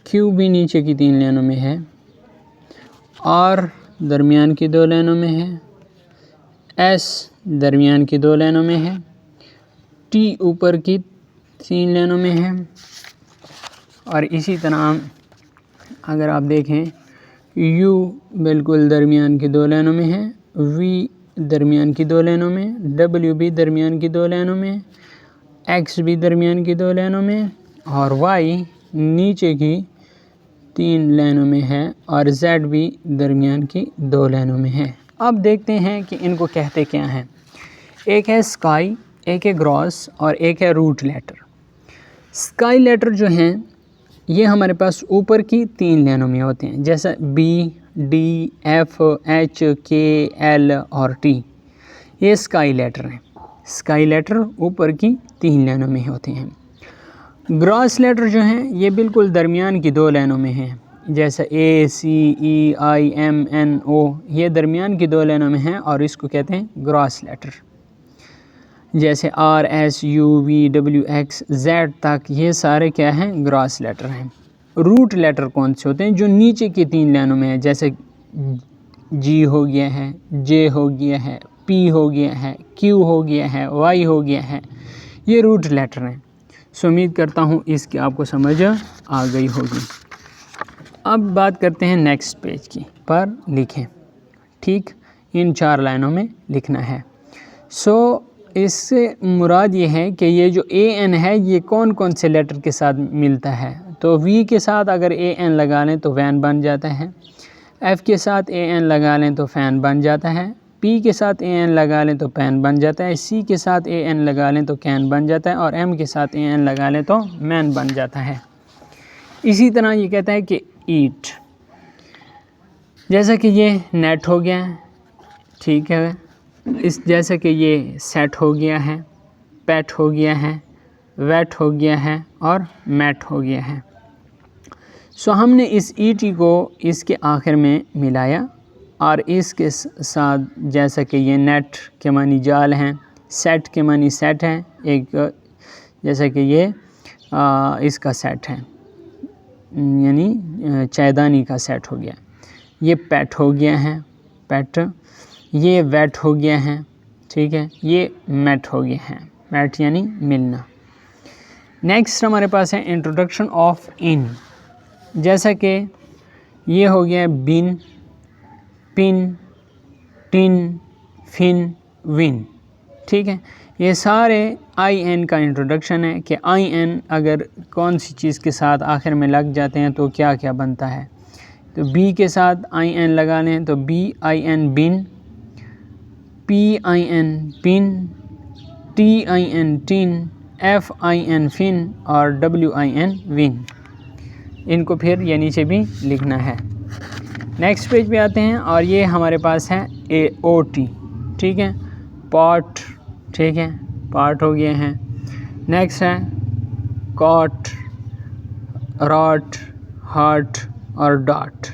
क्यू भी नीचे की 3 लाइनों में है। आर दरमियान की 2 लाइनों में है। एस दरमियान की 2 लाइनों में है। टी ऊपर की 3 लाइनों में है। और इसी तरह अगर आप देखें U बिल्कुल दरमियान की 2 लाइनों में है, V दरमियान की 2 लाइनों में, W भी दरमियान की 2 लाइनों में, X भी दरमियान की 2 लाइनों में और Y नीचे की 3 लाइनों में है और Z भी दरमियान की 2 लाइनों में है। अब देखते हैं कि इनको कहते क्या हैं। एक है स्काई, एक है ग्रॉस और एक है रूट लेटर। स्काई लेटर जो हैं ये हमारे पास ऊपर की 3 लाइनों में होते हैं, जैसे B, D, F, H, K, L और T। ये स्काई लेटर हैं। स्काई लेटर ऊपर की 3 लाइनों में होते हैं। ग्रॉस लेटर जो हैं ये बिल्कुल दरमियान की 2 लाइनों में हैं, जैसे A, C, E, I, M, N, O। ये दरमियान की 2 लाइनों में हैं और इसको कहते हैं ग्रॉस लेटर। जैसे R, S, U, V, W, X, Z तक ये सारे क्या हैं, ग्रॉस लेटर हैं। रूट लेटर कौन से होते हैं, जो नीचे की 3 लाइनों में है, जैसे G हो गया है, J हो गया है, P हो गया है, Q हो गया है, Y हो गया है, ये रूट लेटर हैं। सो उम्मीद करता हूँ इसकी आपको समझ आ गई होगी। अब बात करते हैं नेक्स्ट पेज की, पर लिखें, ठीक इन 4 लाइनों में लिखना है। सो इससे मुराद ये है कि ये जो AN है ये कौन कौन से लेटर के साथ मिलता है। तो V के साथ अगर AN लगा लें तो वैन बन जाता है, F के साथ AN लगा लें तो फ़ैन बन जाता है, P के साथ AN लगा लें तो पेन बन जाता है, C के साथ AN लगा लें तो कैन बन जाता है और M के साथ AN लगा लें तो मैन बन जाता है। इसी तरह ये कहता है कि ईट, जैसा कि ये नेट हो गया है, ठीक है, इस जैसे कि ये सेट हो गया है, पेट हो गया है, वेट हो गया है और मैट हो गया है। सो हमने इस ईटी को इसके आखिर में मिलाया और इसके साथ जैसा कि ये नेट के मानी जाल हैं, सेट के मानी सेट हैं, एक जैसा कि ये इसका सेट है, यानी चायदानी का सेट हो गया, ये पेट हो गया है, पेट, ये वेट हो गया है, ठीक है, ये मैट हो गया है, मैट यानी मिलना। नेक्स्ट हमारे पास है इंट्रोडक्शन ऑफ इन, जैसा कि ये हो गया बिन, पिन, टिन, फिन, विन, ठीक है। ये सारे IN का इंट्रोडक्शन है कि IN अगर कौन सी चीज़ के साथ आखिर में लग जाते हैं तो क्या क्या बनता है। तो B के साथ IN लगा लें तो BIN bin, PIN pin, TIN tin, FIN fin और WIN विन। इनको फिर ये नीचे भी लिखना है। नेक्स्ट पेज पे आते हैं और ये हमारे पास है AOT, ठीक है, पॉट, ठीक है, पार्ट हो गए हैं। नेक्स्ट है कॉट, रॉट, हार्ट और डॉट।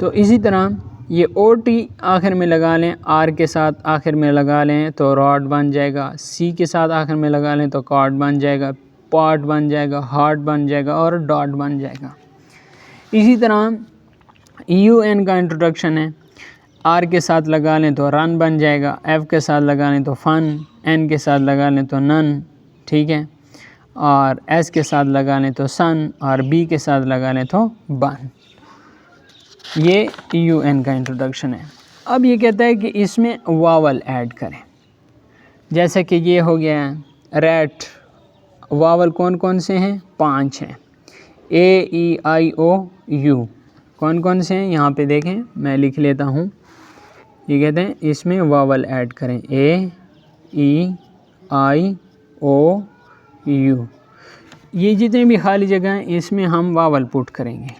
तो इसी तरह ये OT आखिर में लगा लें, R के साथ आखिर में लगा लें तो रॉड बन जाएगा, C के साथ आखिर में लगा लें तो कॉट बन जाएगा, पॉट बन जाएगा, हार्ट बन जाएगा और डॉट बन जाएगा। इसी तरह UN का इंट्रोडक्शन है, R के साथ लगा लें तो रन बन जाएगा, F के साथ लगा लें तो फन, N के साथ लगा लें तो नन, ठीक है, और S के साथ लगा लें तो सन और B के साथ लगा लें तो बन। ये UN का इंट्रोडक्शन है। अब ये कहता है कि इसमें वावल ऐड करें, जैसे कि ये हो गया रैट, वावल कौन कौन से हैं, 5 हैं, A, E, I, O, U। कौन कौन से हैं यहाँ पे देखें, मैं लिख लेता हूँ। ये कहते हैं इसमें वावल ऐड करें, A, E, I, O, U। ये जितने भी खाली जगह हैं इसमें हम वावल पुट करेंगे।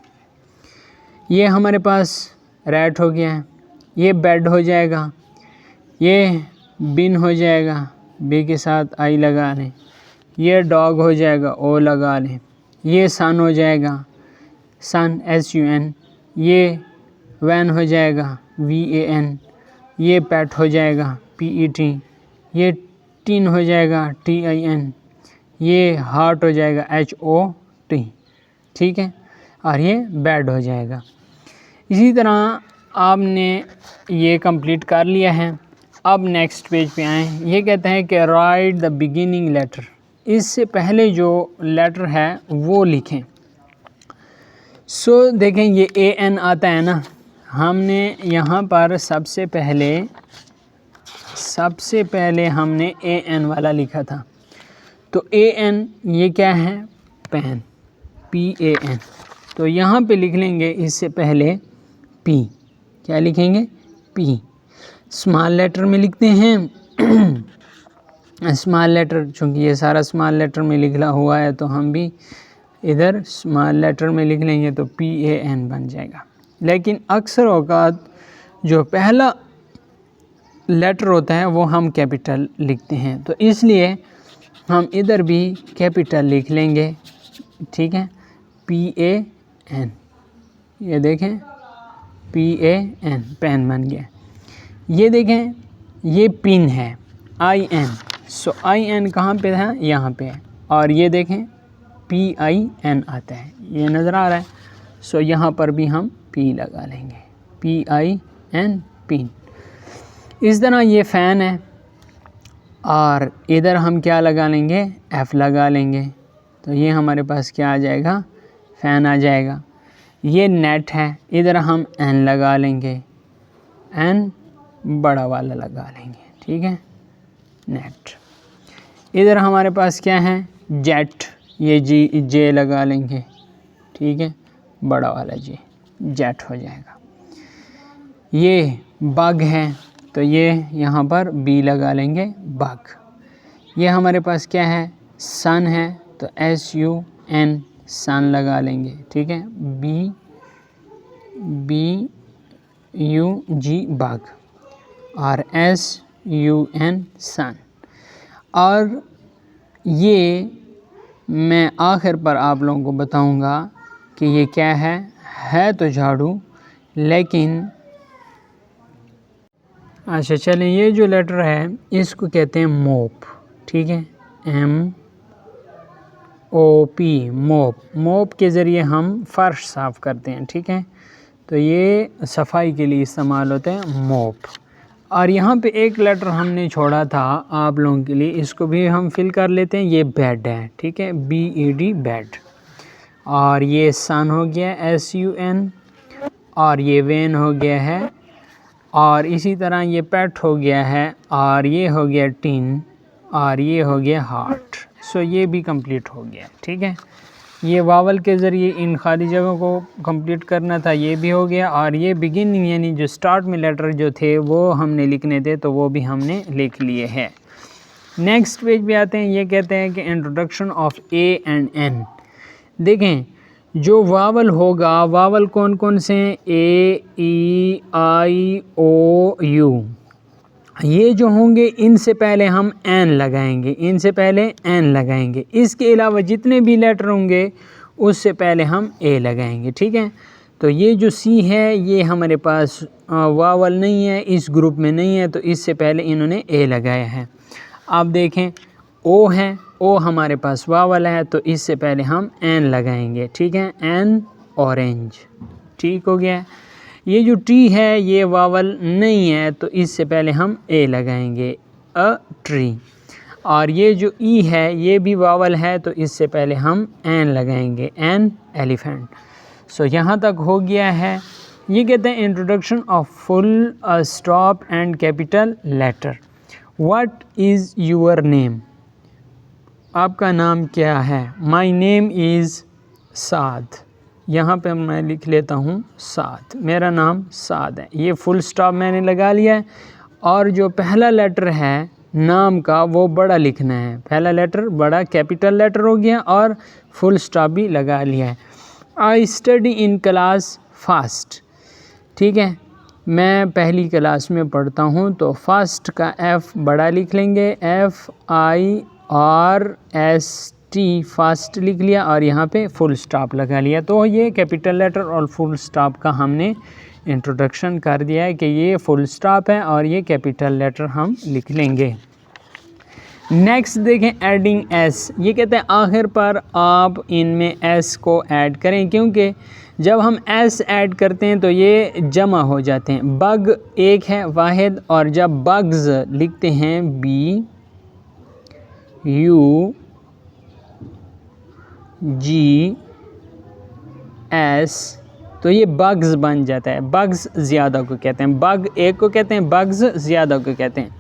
ये हमारे पास रैट हो गया है, ये बेड हो जाएगा, ये बिन हो जाएगा, बी के साथ आई लगा लें, ये डॉग हो जाएगा, ओ लगा लें, ये सन हो जाएगा, सन SUN, ये वैन हो जाएगा, VAN, ये पेट हो जाएगा, PET, ये टिन हो जाएगा, TIN, ये हार्ट हो जाएगा, HOT, ठीक है, और ये बेड हो जाएगा। इसी तरह आपने ये कंप्लीट कर लिया है। अब नेक्स्ट पेज पे आएँ। ये कहते हैं कि राइट द बिगिनिंग लेटर, इससे पहले जो लेटर है वो लिखें। सो देखें ये AN आता है ना, हमने यहाँ पर सबसे पहले हमने AN वाला लिखा था। तो AN ये क्या है, पेन, PAN। तो यहाँ पे लिख लेंगे इससे पहले P, क्या लिखेंगे, P। स्मॉल लेटर में लिखते हैं स्मॉल लेटर, चूँकि ये सारा स्मॉल लेटर में लिखा हुआ है तो हम भी इधर स्मॉल लेटर में लिख लेंगे तो PAN बन जाएगा। लेकिन अक्सर औकात जो पहला लेटर होता है वो हम कैपिटल लिखते हैं, तो इसलिए हम इधर भी कैपिटल लिख लेंगे, ठीक है, PAN। ये देखें PAN, पेन बन गया। ये देखें ये पिन है IN, सो IN कहाँ पे है, यहाँ पे है। और ये देखें PIN आता है, ये नज़र आ रहा है। सो यहाँ पर भी हम P लगा लेंगे, PIN, पिन। इस तरह ये फ़ैन है और इधर हम क्या लगा लेंगे, F लगा लेंगे। तो ये हमारे पास क्या आ जाएगा, फ़ैन आ जाएगा। ये नेट है, इधर हम N लगा लेंगे, N बड़ा वाला लगा लेंगे, ठीक है, नेट। इधर हमारे पास क्या है, जेट, ये J लगा लेंगे, ठीक है, बड़ा वाला J, जेट हो जाएगा। ये बग है तो ये यहाँ पर B लगा लेंगे, बग। ये हमारे पास क्या है, सन है तो SUN, सन लगा लेंगे, ठीक है, BUG, बग, और SUN, सन। और ये मैं आखिर पर आप लोगों को बताऊंगा कि ये क्या है तो झाड़ू, लेकिन अच्छा चलें, ये जो लेटर है इसको कहते हैं मोप, ठीक है, MOP, मोप। मोप के ज़रिए हम फ़र्श साफ़ करते हैं, ठीक है, तो ये सफाई के लिए इस्तेमाल होते हैं, मोप। और यहाँ पे एक लेटर हमने छोड़ा था आप लोगों के लिए, इसको भी हम फिल कर लेते हैं। ये बेड है, ठीक है, BED, बेड। और ये सन हो गया, SUN। और ये वेन हो गया है, और इसी तरह ये पेट हो गया है, और ये हो गया टिन, और ये हो गया हार्ट। सो ये भी कंप्लीट हो गया, ठीक है। ये वावल के ज़रिए इन खाली जगहों को कंप्लीट करना था, ये भी हो गया। और ये बिगिनिंग यानी जो स्टार्ट में लेटर जो थे वो हमने लिखने थे, तो वो भी हमने लिख लिए हैं। नेक्स्ट पेज पे आते हैं। ये कहते हैं कि introduction of A and N। देखें जो वावल होगा, वावल कौन कौन से हैं, A, E, I, O, U। ये जो होंगे इनसे पहले हम N लगाएंगे, इनसे पहले N लगाएंगे। इसके अलावा जितने भी लेटर होंगे उससे पहले हम A लगाएंगे, ठीक है। तो ये जो C है ये हमारे पास वावल नहीं है, इस ग्रुप में नहीं है, तो इससे पहले इन्होंने A लगाया है। आप देखें O है, O हमारे पास वावल है, तो इससे पहले हम N लगाएंगे, ठीक है, N, ऑरेंज, ठीक हो गया। ये जो T है ये वावल नहीं है, तो इससे पहले हम A लगाएंगे, अ ट्री। और ये जो E है ये भी वावल है, तो इससे पहले हम N लगाएंगे, N, एलिफेंट। सो यहाँ तक हो गया है। ये कहते हैं introduction of full stop and capital letter. What is your name, आपका नाम क्या है। माई नेम इज़ साद, यहाँ पे मैं लिख लेता हूँ साद, मेरा नाम साद है। ये फुल स्टॉप मैंने लगा लिया है। और जो पहला लेटर है नाम का वो बड़ा लिखना है, पहला लेटर बड़ा कैपिटल लेटर हो गया, और फुल स्टॉप भी लगा लिया है। I study in class first, ठीक है, मैं पहली क्लास में पढ़ता हूँ, तो फर्स्ट का F बड़ा लिख लेंगे, FIRST, फर्स्ट लिख लिया, और यहाँ पे फुल स्टॉप लगा लिया। तो ये कैपिटल लेटर और फुल स्टॉप का हमने इंट्रोडक्शन कर दिया है कि ये फुल स्टॉप है और ये कैपिटल लेटर हम लिख लेंगे। नेक्स्ट देखें एडिंग S। ये कहते हैं आखिर पर आप इनमें S को ऐड करें, क्योंकि जब हम S ऐड करते हैं तो ये जमा हो जाते हैं। बग एक है वाहिद, और जब बग्स लिखते हैं BUGS, G S, तो ये बग्स बन जाता है। बग्स ज़्यादा को कहते हैं, बग एक को कहते हैं, बग्स ज़्यादा को कहते हैं।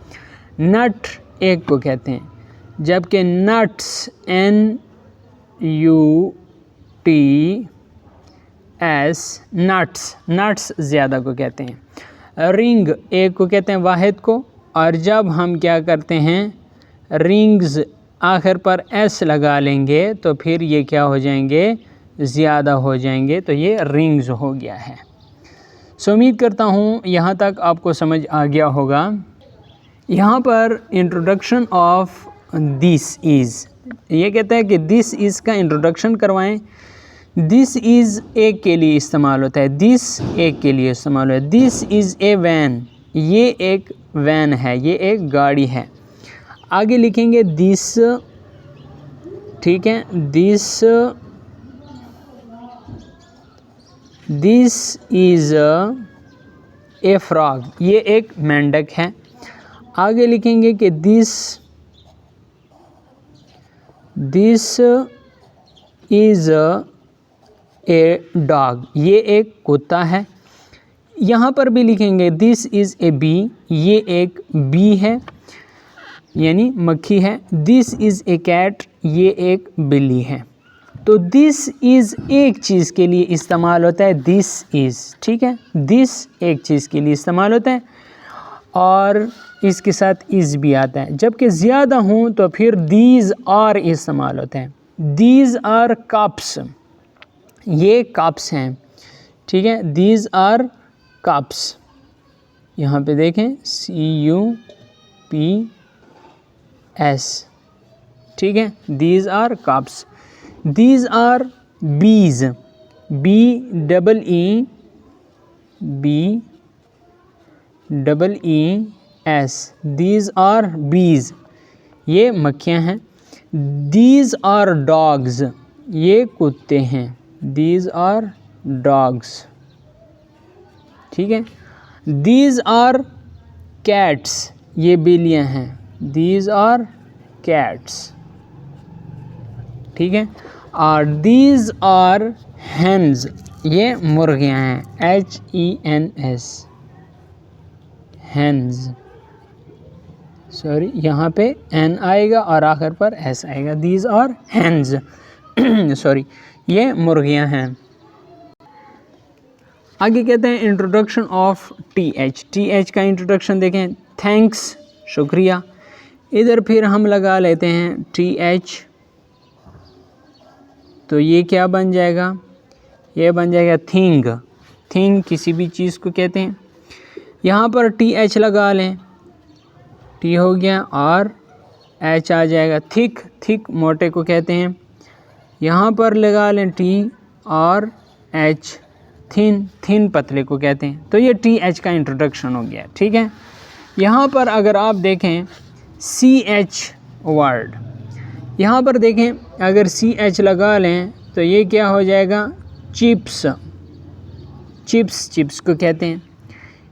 नट एक को कहते हैं, जबकि नट्स NUTS नट्स ज़्यादा को कहते हैं। रिंग एक को कहते हैं, वाहिद को, और जब हम क्या करते हैं रिंग्स आखिर पर S लगा लेंगे तो फिर ये क्या हो जाएंगे, ज़्यादा हो जाएंगे, तो ये रिंग्स हो गया है। सो उम्मीद करता हूँ यहाँ तक आपको समझ आ गया होगा। यहाँ पर इंट्रोडक्शन ऑफ दिस इज़, ये कहता है कि दिस इज़ का इंट्रोडक्शन करवाएं। दिस इज़ एक के लिए इस्तेमाल होता है, दिस एक के लिए इस्तेमाल होता है। दिस इज़ ए वैन, ये एक वैन है, ये एक गाड़ी है। आगे लिखेंगे दिस, ठीक है, दिस इज़ ए फ्रॉग, ये एक मेंढक है। आगे लिखेंगे कि दिस इज़ ए डॉग, ये एक कुत्ता है। यहाँ पर भी लिखेंगे दिस इज़ ए बी, ये एक बी है यानी मक्खी है। दिस इज़ ए कैट, ये एक बिल्ली है। तो दिस इज़ एक चीज़ के लिए इस्तेमाल होता है, दिस इज़, ठीक है, दिस एक चीज़ के लिए इस्तेमाल होता है और इसके साथ इज़ भी आता है। जबकि ज़्यादा हों तो फिर दीज आर इस्तेमाल होते हैं। दीज आर कप्स, ये कप्स हैं, ठीक है, दीज आर कप्स। यहाँ पे देखें CUPS, ठीक है, these are cups. These are bees, BEES, these are bees, ये मक्खियाँ हैं। दीज आर डॉग्स, ये कुत्ते हैं, दीज आर डॉग्स, ठीक है। दीज आर कैट्स, ये बिल्लियाँ हैं, दीज आर कैट्स, ठीक है। और दीज आर हेन्स, ये मुर्गियाँ हैं, HENS, हेन्स, सॉरी यहाँ पे N आएगा और आखिर पर S आएगा। दीज आर हेन्स सॉरी, ये मुर्गियाँ हैं। आगे कहते हैं इंट्रोडक्शन ऑफ TH का इंट्रोडक्शन देखें, थैंक्स, शुक्रिया। इधर फिर हम लगा लेते हैं TH, तो ये क्या बन जाएगा, ये बन जाएगा थिंग किसी भी चीज़ को कहते हैं। यहाँ पर TH लगा लें, T हो गया और H आ जाएगा, थिक मोटे को कहते हैं। यहाँ पर लगा लें T और H, थिन पतले को कहते हैं। तो ये TH का इंट्रोडक्शन हो गया, ठीक है। यहाँ पर अगर आप देखें CH वर्ड, यहाँ पर देखें अगर CH लगा लें तो ये क्या हो जाएगा, चिप्स को कहते हैं।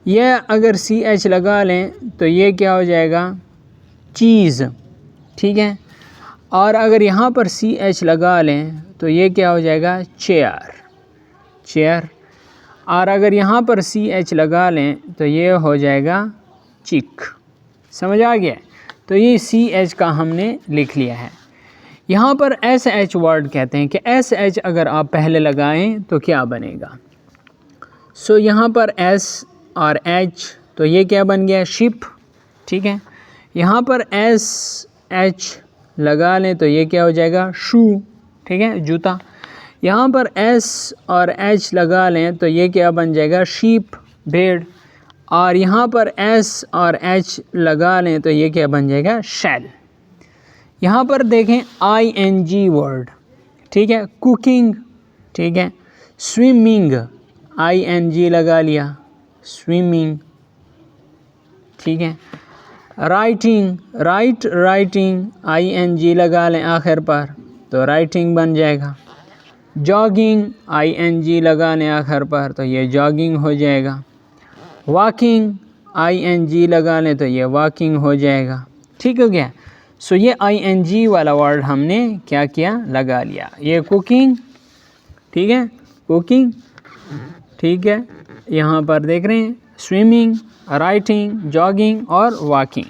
यह अगर CH लगा लें तो ये क्या हो जाएगा, चीज़, ठीक है। और अगर यहाँ पर CH लगा लें तो ये क्या हो जाएगा, चेयर। और अगर यहाँ पर CH लगा लें तो ये हो जाएगा चिक। समझ आ गया। तो ये CH का हमने लिख लिया है। यहाँ पर SH वर्ड कहते हैं कि SH अगर आप पहले लगाएं तो क्या बनेगा। सो यहाँ पर S और H, तो ये क्या बन गया, शिप, ठीक है। यहाँ पर SH लगा लें तो ये क्या हो जाएगा, शू, ठीक है, जूता। यहाँ पर S और H लगा लें तो ये क्या बन जाएगा, शीप, भेड़। और यहाँ पर S और H लगा लें तो ये क्या बन जाएगा, शैल। यहाँ पर देखें ING वर्ड, ठीक है, कुकिंग, ठीक है, स्विमिंग, ING लगा लिया, स्विमिंग, ठीक है। राइटिंग, राइटिंग, ING लगा लें आखिर पर तो राइटिंग बन जाएगा। जॉगिंग, ING लगा लें आखिर पर तो ये जॉगिंग हो जाएगा। वॉकिंग, ING लगा लें तो ये वॉकिंग हो जाएगा। ठीक हो गया। सो ये ING वाला वर्ड हमने क्या किया, लगा लिया। ये कुकिंग, ठीक है, कुकिंग, ठीक है, यहाँ पर देख रहे हैं स्विमिंग, राइटिंग, जॉगिंग और वॉकिंग।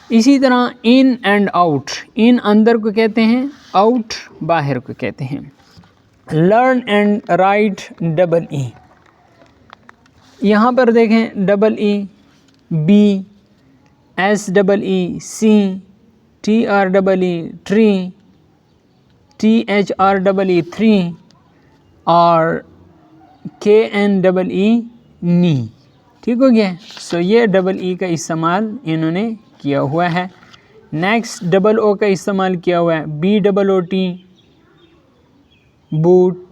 इसी तरह इन एंड आउट, इन अंदर को कहते हैं, आउट बाहर को कहते हैं। लर्न एंड राइट EE, यहाँ पर देखें EE, B, SEE, TREE, tree, THREE, three और KNEE, नी। ठीक हो गया। सो ये EE का इस्तेमाल इन्होंने किया हुआ है। नेक्स्ट OO का इस्तेमाल किया हुआ है, BOOT, boot,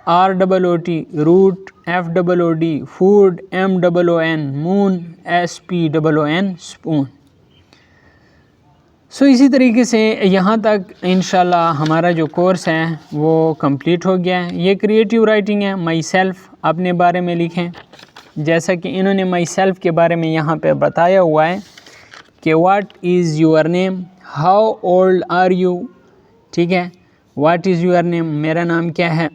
ROOT, root, FOOD, food, MOON, moon, SPOON, spoon. So इसी तरीके से यहाँ तक इंशाल्लाह हमारा जो कोर्स है वो कंप्लीट हो गया है। ये क्रिएटिव राइटिंग है। माई सेल्फ, अपने बारे में लिखें, जैसा कि इन्होंने माई सेल्फ के बारे में यहाँ पे बताया हुआ है कि what is your name, how old are you, ठीक है, व्हाट इज़ योर नेम, मेरा नाम क्या है,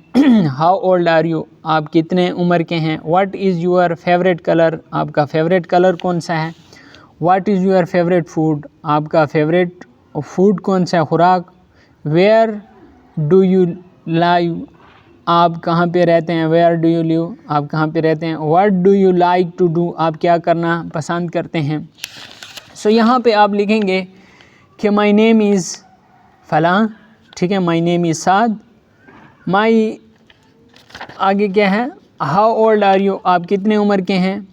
हाउ ओल्ड आर यू, आप कितने उम्र के हैं, what is your favourite colour, आपका फेवरेट कलर कौन सा है, what is your favourite food, आपका फेवरेट फूड कौन सा है, खुराक, वेयर डू यू लाइव, आप कहाँ पे रहते हैं, वेयर डू यू लिव, आप कहाँ पे रहते हैं, what do you like to do, आप क्या करना पसंद करते हैं। सो यहाँ पे आप लिखेंगे कि माई नेम इज़ फ़लाँ, ठीक है, माई नेम इज़ साद, माई आगे क्या है, हाउ ओल्ड आर यू, आप कितने उम्र के हैं,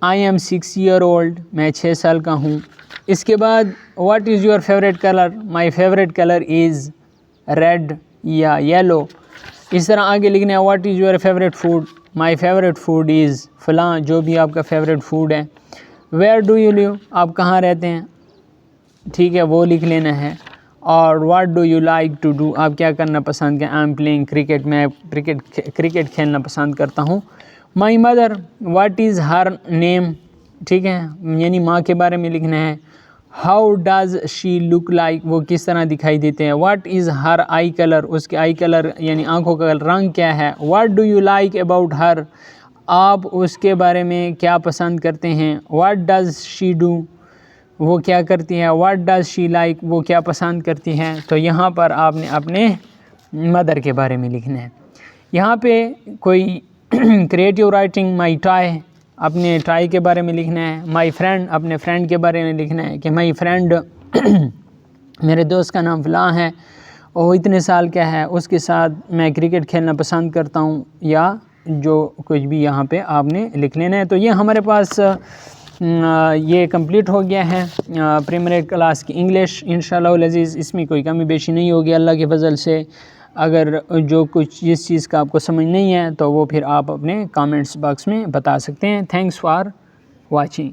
आई एम 6 ईयर ओल्ड, मैं 6 साल का हूँ। इसके बाद what is your favourite colour, my favourite colour is red या येलो। इस तरह आगे लिखना है, what is your favourite food, my favourite food is फ़लाँ, जो भी आपका फेवरेट फूड है। वेयर डू यू लिव, आप कहाँ रहते हैं, ठीक है, वो लिख लेना है। और what do you like to do, आप क्या करना पसंद करें, आई एम प्लेइंग क्रिकेट, मैं क्रिकेट खेलना पसंद करता हूँ। My mother, what is her name, ठीक है, यानी माँ के बारे में लिखना है। How does she look like, वो किस तरह दिखाई देते हैं। What is her eye colour, उसके आई कलर यानी आँखों का रंग क्या है। What do you like about her, आप उसके बारे में क्या पसंद करते हैं। व्हाट डज़ शी डू, वो क्या करती है। व्हाट डज़ शी लाइक, वो क्या पसंद करती हैं। तो यहाँ पर आपने अपने मदर के बारे में लिखना है। यहाँ पे कोई क्रिएटिव राइटिंग, माई टॉय, अपने टॉय के बारे में लिखना है। माई फ्रेंड, अपने फ्रेंड के बारे में लिखना है कि माई फ्रेंड मेरे दोस्त का नाम फ़लाँ है और वो इतने साल का है, उसके साथ मैं क्रिकेट खेलना पसंद करता हूँ, या जो कुछ भी यहाँ पे आपने लिख लेना है। तो ये हमारे पास ये कंप्लीट हो गया है प्रीमियर क्लास की इंग्लिश। इंशाअल्लाह अज़ीज़ इसमें कोई कमी बेशी नहीं होगी अल्लाह के फजल से। अगर जो कुछ जिस चीज़ का आपको समझ नहीं है तो वो फिर आप अपने कमेंट्स बॉक्स में बता सकते हैं। Thanks for watching.